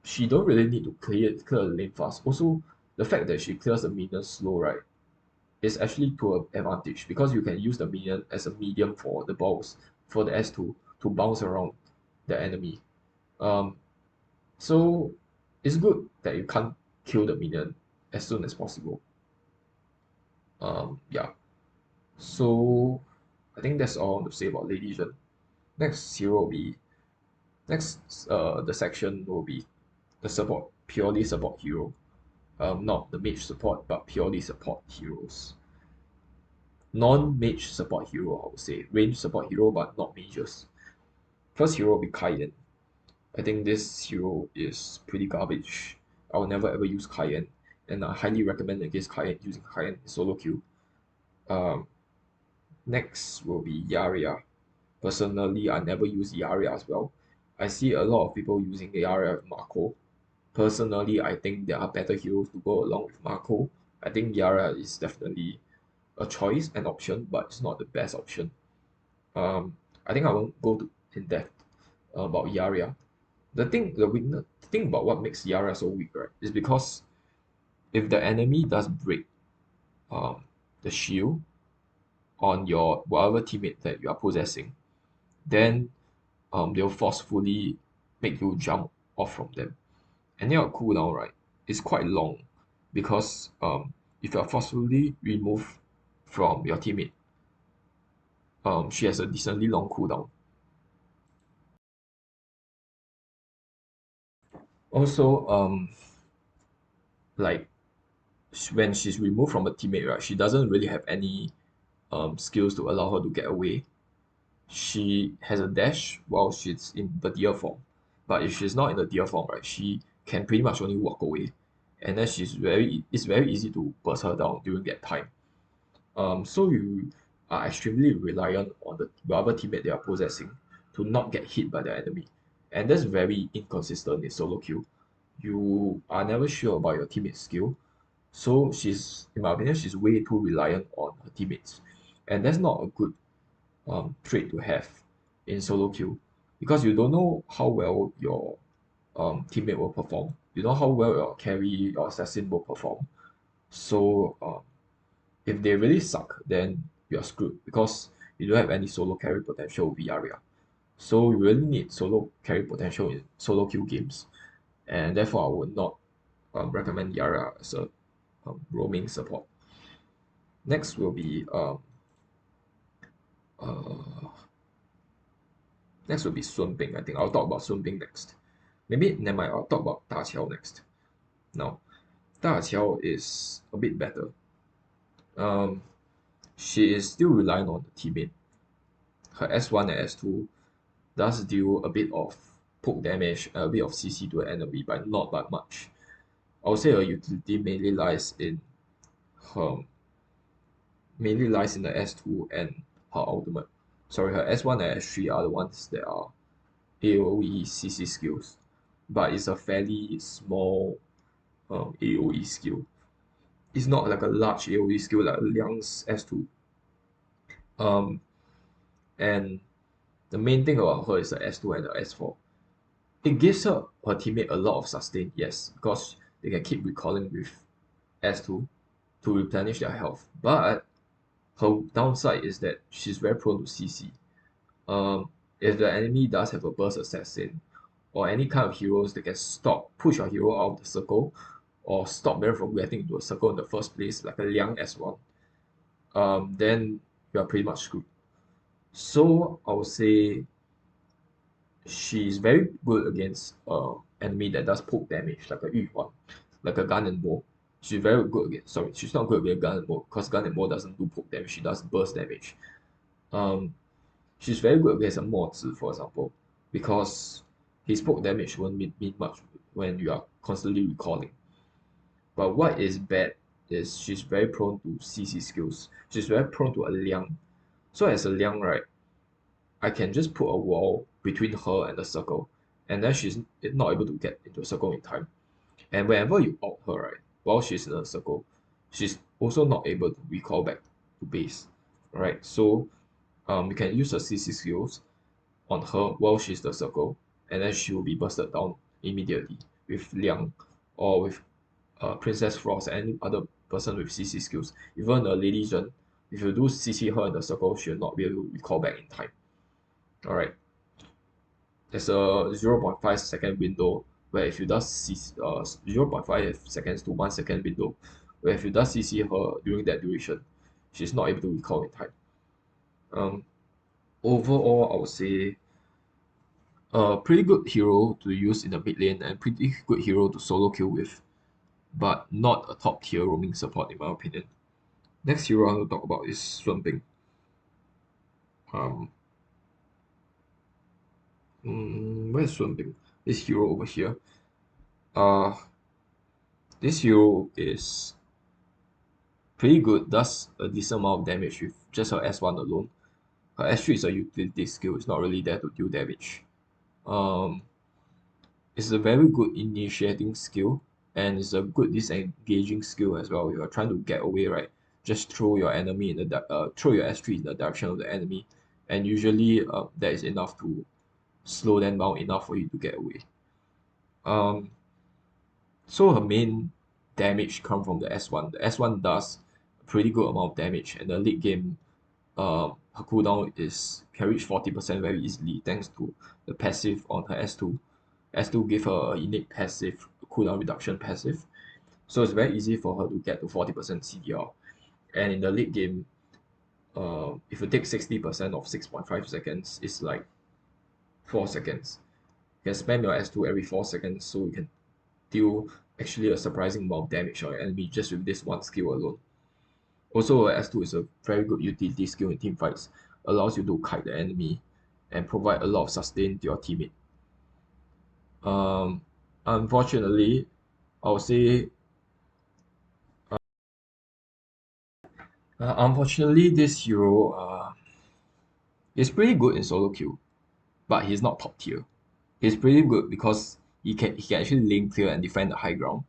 she don't really need to clear the lane fast. Also, the fact that she clears the minions slow, right, is actually to her advantage because you can use the minion as a medium for the balls for the S2 to bounce around the enemy. Um, so it's good that you can't kill the minion as soon as possible. Yeah. So I think that's all I want to say about Lady Zhen. Next hero will be the section will be the support, purely support hero. Not the mage support, but purely support heroes. Non-mage support hero, I would say. Range support hero, but not mages. First hero will be Caiyan. I think this hero is pretty garbage. I will never ever use Caiyan, and I highly recommend against Caiyan using Caiyan in solo queue. Um, Next will be Yaria. Personally, I never use yaria as well. I see a lot of people using yaria with Marco. Personally, I think there are better heroes to go along with Marco. I think yaria is definitely a choice, an option, but it's not the best option. I think I won't go in depth about yaria. The thing about what makes yaria so weak, right, is because if the enemy does break um, the shield on your whatever teammate that you are possessing, then they'll forcefully make you jump off from them. And your cooldown, right, is quite long because if you're forcefully removed from your teammate, she has a decently long cooldown. Also, like when she's removed from a teammate, right, she doesn't really have any skills to allow her to get away. She has a dash while she's in the deer form, but if she's not in the deer form, right, she can pretty much only walk away, and then it's very easy to burst her down during that time. So you are extremely reliant on the whatever teammate they are possessing to not get hit by the enemy, and that's very inconsistent in solo queue. You are never sure about your teammate's skill, so in my opinion, she's way too reliant on her teammates, and that's not a good trait to have in solo queue because you don't know how well your teammate will perform. You know how well your carry or assassin will perform. So if they really suck, then you're screwed because you don't have any solo carry potential with yaria. So you really need solo carry potential in solo queue games, and therefore I would not recommend yaria as a roaming support. Next will be uh, sunbin. I think I'll talk about sunbin next. Maybe never mind. I'll talk about daqiao next. Now, daqiao is a bit better. Um, she is still relying on the teammate. Her S1 and S2 does deal a bit of poke damage, a bit of CC to an enemy, but not that much. I would say her utility her mainly lies in the S2 and her ultimate. Sorry, her S1 and S3 are the ones that are AoE CC skills, but it's a fairly small AoE skill. It's not like a large AoE skill like Liang's S2. Um, and the main thing about her is the S2 and the S4. It gives her teammate a lot of sustain, yes, because they can keep recalling with S2 to replenish their health. But her downside is that she's very prone to CC. If the enemy does have a burst assassin or any kind of heroes that can push your hero out of the circle, or stop them from getting into a circle in the first place, like a Liang S1, then you are pretty much screwed. So I would say she's very good against enemy that does poke damage, like a yuhuan, like a gun and bow. She's very good against. Sorry, she's not good against gun and bow because gun and bow doesn't do poke damage. She does burst damage. Um, she's very good against a mozi, for example, because his poke damage won't mean much when you are constantly recalling. But what is bad is she's very prone to CC skills. She's very prone to a liang. So as a liang, right, I can just put a wall between her and the circle, and then she's not able to get into a circle in time. And whenever you out her, right, while she's in a circle, she's also not able to recall back to base, right? So you can use her CC skills on her while she's the circle, and then she will be bursted down immediately with Liang or with Princess Frost and any other person with CC skills. Even a Lady Zhen, if you do CC her in the circle, she'll not be able to recall back in time. Alright, there's a 0.5 second window where if you does 0.5 seconds to 1 second window where if you does CC her during that duration, she's not able to recall in time. Um, Overall, I would say a pretty good hero to use in the mid lane and pretty good hero to solo kill with, but not a top tier roaming support in my opinion. Next hero I want to talk about is sunbin. Um, where's sunbin? This hero over here. Uh, this hero is pretty good, does a decent amount of damage with just her S1 alone. Her S3 is a utility skill, it's not really there to deal damage. Um, it's a very good initiating skill and it's a good disengaging skill as well. You are trying to get away, right? Just throw your enemy in throw your S3 in the direction of the enemy, and usually that is enough to slow them down enough for you to get away. Um, so her main damage come from the S1. The S1 does a pretty good amount of damage, and the late game her cooldown is can reach 40% very easily thanks to the passive on her S2. S2 give her an innate passive cooldown reduction passive. So it's very easy for her to get to 40% CDR. And in the late game, if you take 60% of 6.5 seconds, it's like 4 seconds. You can spam your S2 every 4 seconds so you can deal actually a surprising amount of damage on your enemy just with this one skill alone. Also, S2 is a very good utility skill in team fights, allows you to kite the enemy and provide a lot of sustain to your teammate. Um, Unfortunately, I would say, unfortunately, this hero is pretty good in solo queue, but he's not top tier. He's pretty good because he can actually lane clear and defend the high ground.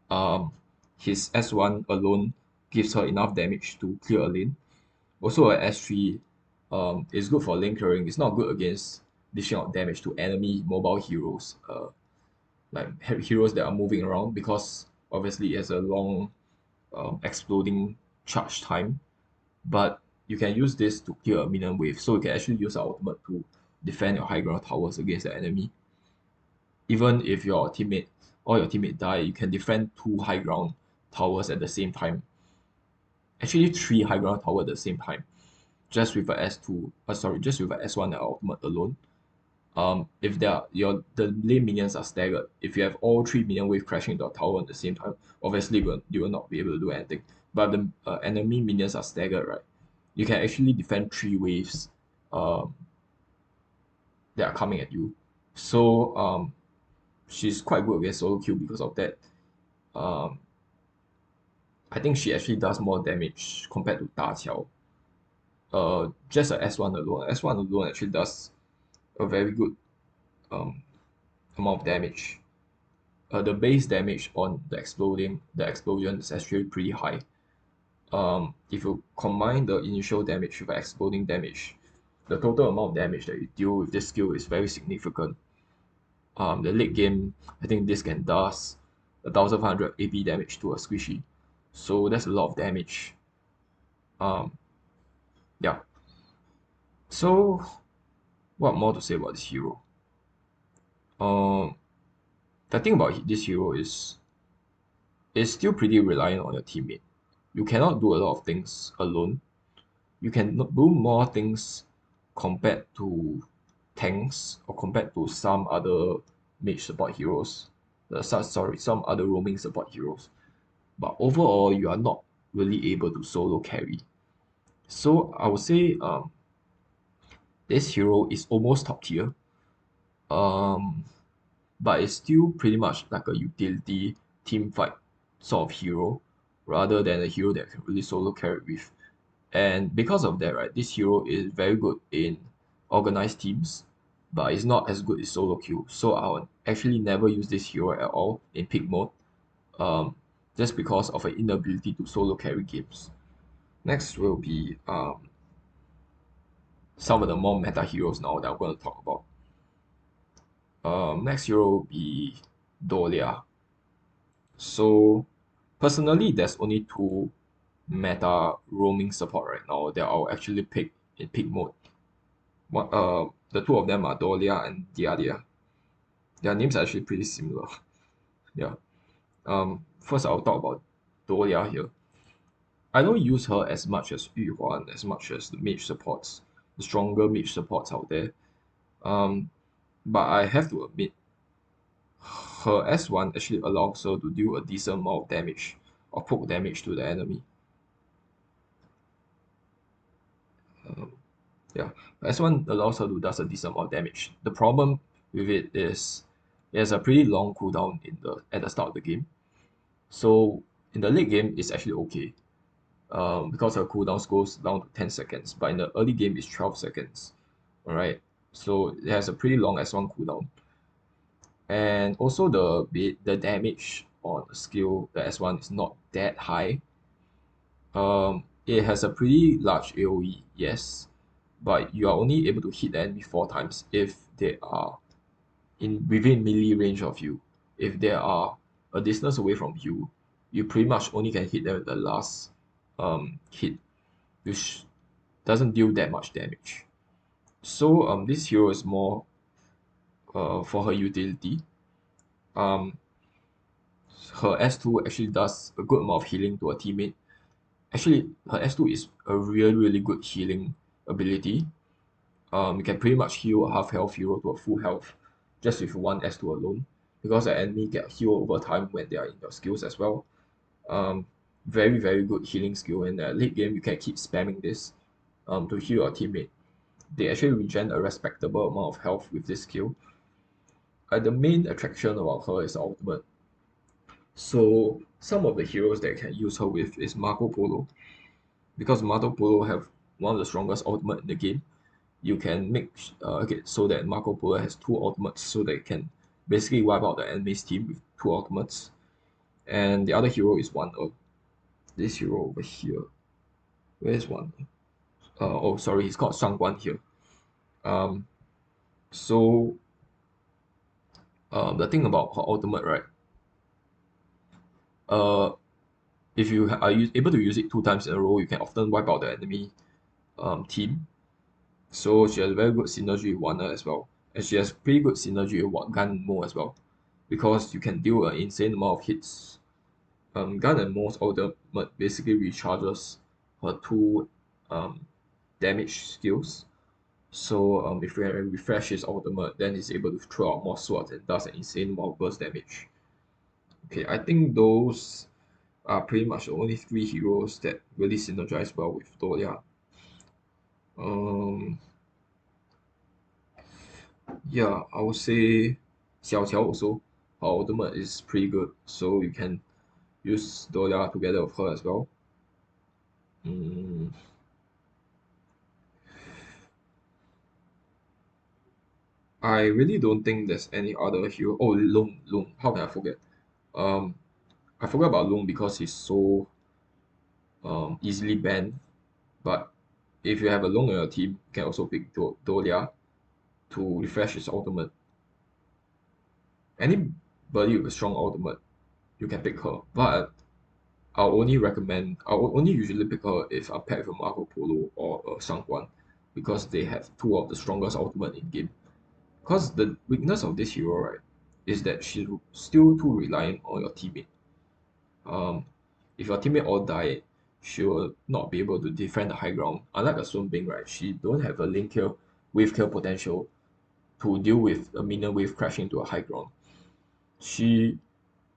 Um, his S1 alone gives her enough damage to clear a lane. Also, a S3 is good for lane clearing. It's not good against dishing out damage to enemy mobile heroes, like heroes that are moving around, because obviously it has a long exploding charge time. But you can use this to clear a minion wave, so you can actually use our ultimate to defend your high ground towers against the enemy. Even if your teammate die, you can defend 2 high ground towers at the same time. Actually, 3 high ground towers at the same time, just with a S2, just with a S1 and ultimate alone. If the lane minions are staggered, if you have all 3 minion wave crashing into a tower at the same time, obviously you will not be able to do anything. But the enemy minions are staggered, right? You can actually defend 3 waves um, that are coming at you. So she's quite good against solo queue because of that. Um, I think she actually does more damage compared to daqiao. Just a S1 alone. S1 alone actually does a very good um, amount of damage. The base damage on the explosion is actually pretty high. If you combine the initial damage with the exploding damage, the total amount of damage that you deal with this skill is very significant. The late game, I think this can does 1500 AP damage to a squishy, so that's a lot of damage. Um, yeah. So what more to say about this hero? Um, the thing about this hero is it's still pretty reliant on your teammate. You cannot do a lot of things alone. You can do more things compared to tanks or compared to some other mage support heroes. Some other roaming support heroes. But overall, you are not really able to solo carry. So I would say this hero is almost top tier. Um, but it's still pretty much like a utility team fight sort of hero rather than a hero that can really solo carry with. And because of that, right, this hero is very good in organized teams, but it's not as good as solo queue. So I would actually never use this hero at all in pick mode, um, just because of an inability to solo carry games. Next will be some of the more meta heroes now that I'm going to talk about. Next hero will be Dolia. So personally, there's only two meta roaming support right now that I'll actually pick in pick mode. The two of them are Dolia and Dyadia. Their names are actually pretty similar. Yeah. First I'll talk about Dolia here. I don't use her as much as yuhuan, as much as the mage supports, the stronger mage supports out there. Um, but I have to admit, her S1 actually allows her to deal a decent amount of damage or poke damage to the enemy. Um, yeah, S1 allows her to do a decent amount of damage. The problem with it is it has a pretty long cooldown at the start of the game. So in the late game, it's actually okay. Because her cooldown goes down to 10 seconds, but in the early game, it's 12 seconds. Alright, so it has a pretty long S1 cooldown. And also the damage on the skill, the S1 is not that high. It has a pretty large AoE, yes, but you are only able to hit the enemy 4 times if they are within melee range of you. If they are a distance away from you, you pretty much only can hit them with the last hit, which doesn't deal that much damage. So this hero is more for her utility. Um, Her S2 actually does a good amount of healing to a teammate. Actually, her S2 is a really good healing ability. You can pretty much heal a half health hero to a full health just with one S2 alone, because the enemy get healed over time when they are in your skills as well. Very good healing skill. In the late game, you can keep spamming this to heal your teammate. They actually regen a respectable amount of health with this skill. The main attraction about her is the ultimate. So some of the heroes that can use her with is Marco Polo, because Marco Polo have one of the strongest ultimate in the game. You can make okay so that Marco Polo has two ultimates, so that it can basically wipe out the enemy's team with two ultimates. And the other hero is one of this hero over here. Where's one? Oh, sorry, he's called Shangguan here. Um, so the thing about her ultimate, right? Uh, if you are able to use it 2 times in a row, you can often wipe out the enemy team. So she has very good synergy with Warner as well. And she has pretty good synergy with Gun and Mo as well. Because you can deal an insane amount of hits. Gun and Mo's ultimate basically recharges her two damage skills. So if we refresh his ultimate, then he's able to throw out more swords and does an insane amount of burst damage. Okay, I think those are pretty much the only three heroes that really synergize well with Dolia. Um, yeah, I would say Xiao Qiao also. Her ultimate is pretty good, so you can use Dolia together with her as well. Mm, I really don't think there's any other hero. Oh, Lung. How can I forget? Um, I forgot about Lung because he's so easily banned. But if you have a Lung on your team, you can also pick Dolia to refresh his ultimate. Anybody with a strong ultimate, you can pick her. But I'll only usually pick her if I'm paired with a Marco Polo or a Shangguan, because they have two of the strongest ultimate in game. Because the weakness of this hero, right, is that she's still too reliant on your teammate. Um, if your teammate all die, she will not be able to defend the high ground. Unlike a sunbin, right, she don't have a link kill, wave kill potential to deal with a minion wave crashing to a high ground. She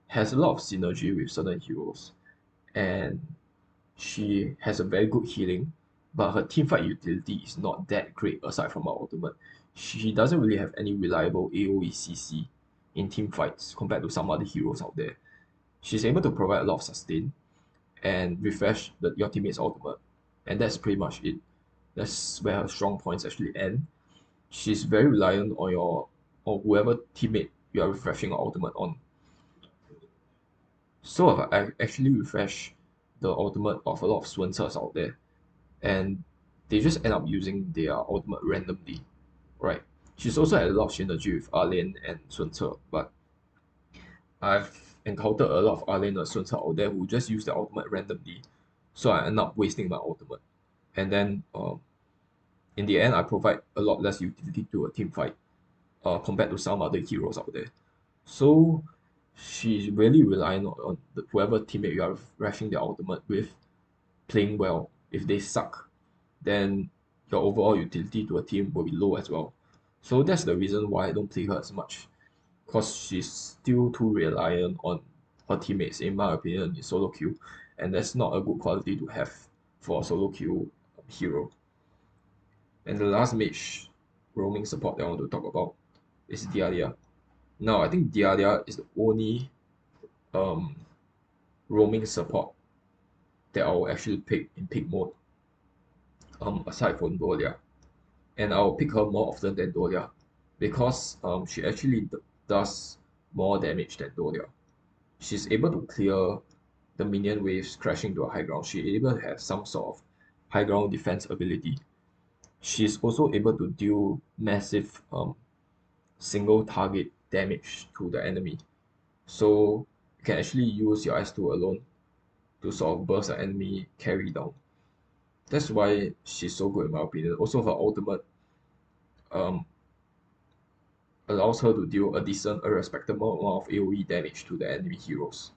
has a lot of synergy with certain heroes, and she has a very good healing, but her teamfight utility is not that great aside from her ultimate. She doesn't really have any reliable AoE CC in team fights compared to some other heroes out there. She's able to provide a lot of sustain and refresh your teammate's ultimate, and that's pretty much it. That's where her strong points actually end. she's very reliant on your or whoever teammate you are refreshing your ultimate on. So I actually refresh the ultimate of a lot of Swansers out there, and they just end up using their ultimate randomly, right? She's also had a lot of synergy with Arlane and Sun Ce, but I've encountered a lot of Arlane or Sun Ce out there who just use their ultimate randomly, so I end up wasting my ultimate. And then in the end, I provide a lot less utility to a team fight compared to some other heroes out there. So she's really relying on whoever teammate you are rushing their ultimate with playing well. If they suck, then your overall utility to a team will be low as well. So that's the reason why I don't play her as much, because she's still too reliant on her teammates, in my opinion, in solo queue, and that's not a good quality to have for a solo queue hero. And the last mage roaming support that I want to talk about is Dyadia. Now, I think Dyadia is the only um, roaming support that I'll actually pick in pick mode, aside from Dolia. And I'll pick her more often than Dolia because she actually does more damage than Dolia. She's able to clear the minion waves crashing to a high ground. She's able to have some sort of high ground defense ability. She's also able to deal massive single target damage to the enemy. So you can actually use your S2 alone to sort of burst the enemy carry down. That's why she's so good in my opinion. Also, her ultimate um, allows her to deal a decent, a respectable amount of AoE damage to the enemy heroes.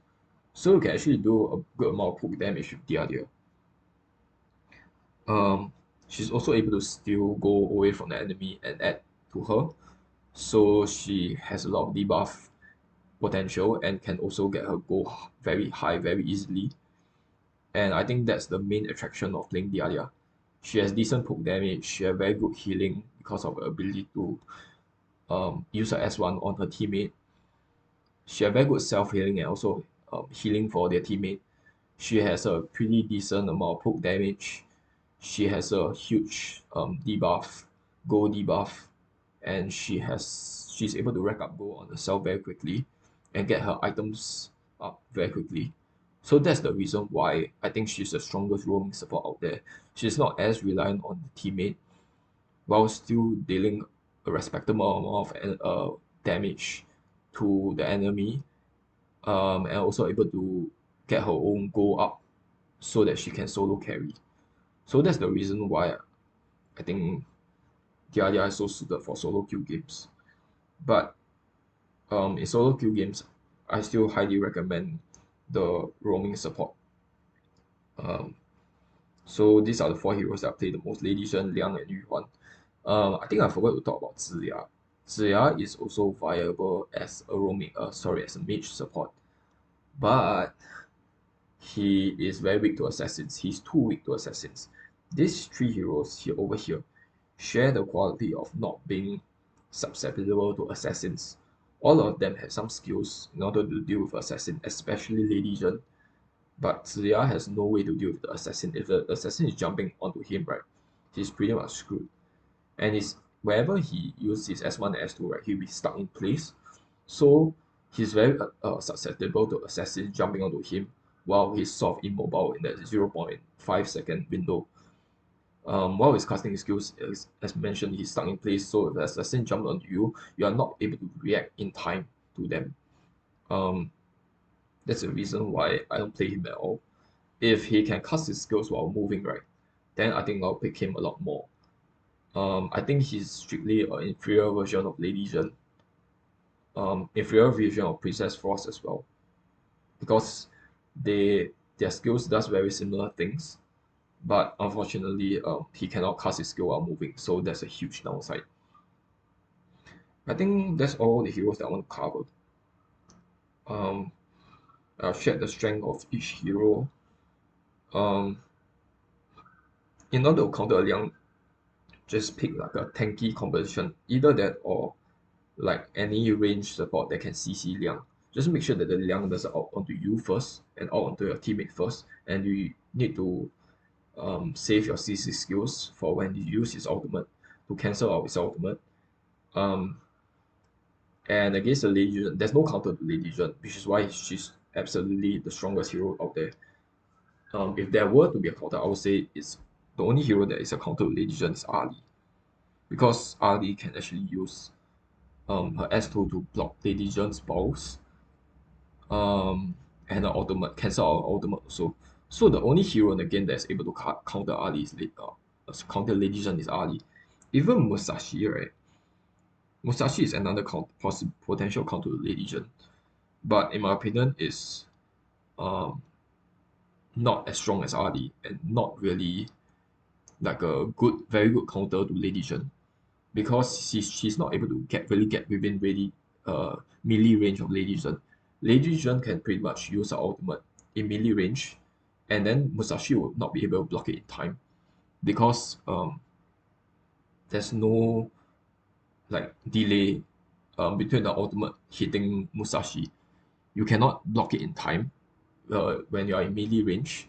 So you can actually do a good amount of poke damage with dyadia. Um, she's also able to still go away from the enemy and add to her. So she has a lot of debuff potential and can also get her go very high very easily. And I think that's the main attraction of playing dyadia. She has decent poke damage, she has very good healing because of her ability to use her S1 on her teammate. She has very good self-healing and also healing for their teammate. She has a pretty decent amount of poke damage. She has a huge debuff, gold debuff, and she's able to rack up gold on herself very quickly and get her items up very quickly. So that's the reason why I think she's the strongest roaming support out there. She's not as reliant on the teammate while still dealing a respectable amount of damage to the enemy, and also able to get her own goal up so that she can solo carry. So that's the reason why I think Dyadia is so suited for solo queue games. But in solo queue games, I still highly recommend the roaming support. Um, so these are the four heroes that I play the most: Lady Zhen, Liang, and Yuhuan. I think I forgot to talk about Ziya. Ziya is also viable as a as a mage support, but he is very weak to assassins. He's too weak to assassins. These three heroes here over here share the quality of not being susceptible to assassins. All of them have some skills in order to deal with assassin, especially Lady Zhen. But Ziya has no way to deal with the assassin. If the assassin is jumping onto him, right, he's pretty much screwed. And wherever he uses his S1 and S2, right, he'll be stuck in place. So he's very susceptible to assassins jumping onto him while he's sort of immobile in that 0.5 second window. While his casting skills, as mentioned, he's stuck in place. So if the assassin jumps onto you, you are not able to react in time to them. Um, that's the reason why I don't play him at all. If he can cast his skills while moving, right, then I think I'll pick him a lot more. I think he's strictly an inferior version of Lady Zhen, inferior version of Princess Frost as well, because their skills does very similar things, but unfortunately, he cannot cast his skill while moving, so that's a huge downside. I think that's all the heroes that I want to cover. Um, I've shared the strength of each hero. Um, in order to counter a Liang, just pick like a tanky composition, either that or like any range support that can CC Liang. Just make sure that the Liang doesn't out onto you first and out onto your teammate first, and you need to save your CC skills for when you use his ultimate. to cancel out its ultimate. Um, and against the Lady Zhen, there's no counter to Lady Zhen, which is why she's absolutely the strongest hero out there. If there were to be a counter, I would say it's the only hero that is a counter to Lady Zhen is Ali, because Ali can actually use her S2 to block Lady Zhen's balls, um, and her ultimate cancel out her ultimate also. So the only hero in the game that's able to counter Ali is counter Lady Zhen is Ali. Even Musashi, right? Musashi is another potential counter to Lady Zhen, but in my opinion, is um, not as strong as Ali and not really like a very good counter to Lady Zhen, because she's not able to get within really melee range of Lady Zhen. Lady Zhen can pretty much use her ultimate in melee range, and then Musashi will not be able to block it in time, because there's no like delay between the ultimate hitting Musashi. You cannot block it in time when you are in melee range,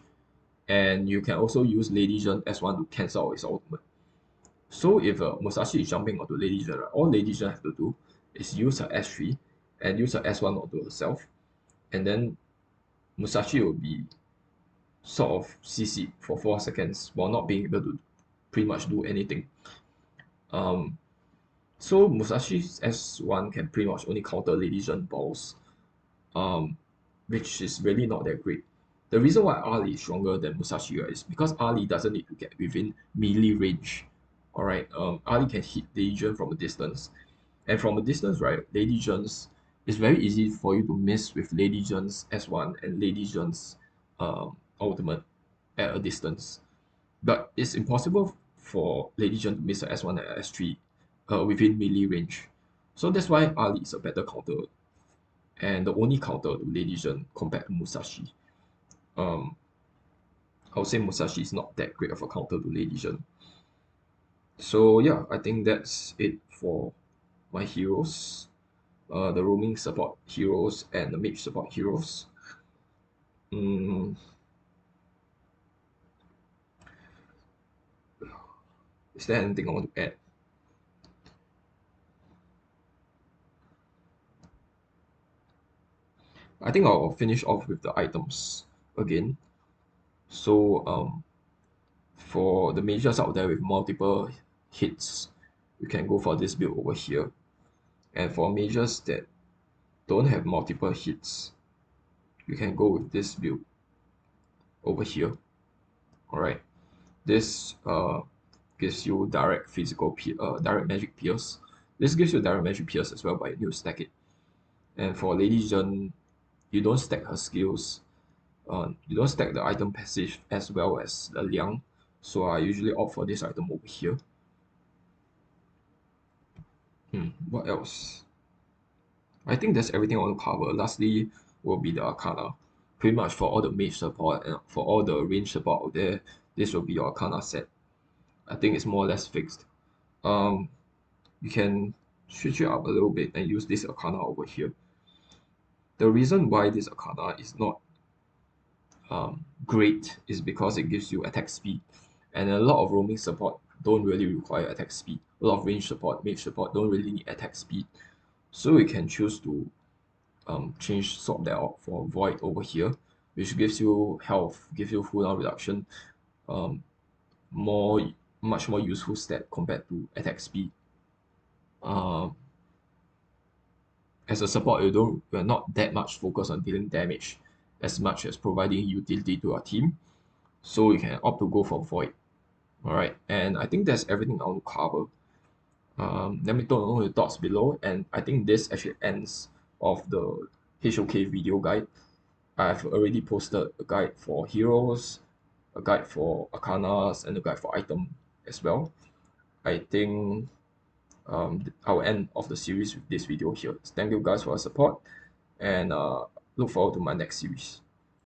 and you can also use Lady Zhen S1 to cancel out its ultimate. So if Musashi is jumping onto Lady Zhen, right, all Lady Zhen have to do is use her S3 and use her S1 onto herself, and then Musashi will be sort of CC'd for 4 seconds while not being able to pretty much do anything. Um, so Musashi's S1 can pretty much only counter Lady Zhen balls, um, which is really not that great. The reason why Ali is stronger than Musashi, right, is because Ali doesn't need to get within melee range. Alright, Ali can hit Lady Zhen from a distance. And from a distance, right, Lady Zhen's it's very easy for you to miss with Lady Zhen's S1 and Lady Zhen's ultimate at a distance. But it's impossible for Lady Zhen to miss her S1 and S3 within melee range. So that's why Ali is a better counter and the only counter to Lady Zhen compared to Musashi. Um, I would say Musashi is not that great of a counter to Lady Zhen. So yeah, I think that's it for my heroes. The roaming support heroes and the mage support heroes. Mm, is there anything I want to add? I think I'll finish off with the items again. So for the mages out there with multiple hits, you can go for this build over here. And for mages that don't have multiple hits, you can go with this build over here. All right, this gives you direct magic pierce. This gives you direct magic pierce as well, but you need to stack it. And for Lady Zhen, you don't stack her skills. You don't stack the item passive as well as the liang. So I usually opt for this item over here. What else? I think that's everything I want to cover. Lastly will be the arcana. Pretty much for all the mage support and for all the range support out there, this will be your arcana set. I think it's more or less fixed. Um, you can switch it up a little bit and use this arcana over here. The reason why this arcana is not great is because it gives you attack speed, and a lot of roaming support don't really require attack speed. A lot of range support, mage support don't really need attack speed, so we can choose to swap that out for void over here, which gives you health, gives you cooldown reduction, um, more much more useful stat compared to attack speed. Um, as a support, you're not that much focused on dealing damage as much as providing utility to our team. So you can opt to go for void. Alright, and I think that's everything I want to cover. Let me know your thoughts below, and I think this actually ends of the HOK video guide. I've already posted a guide for heroes, a guide for arcanas, and a guide for item as well. I think I'll end of the series with this video here. Thank you guys for your support, and look forward to my next series.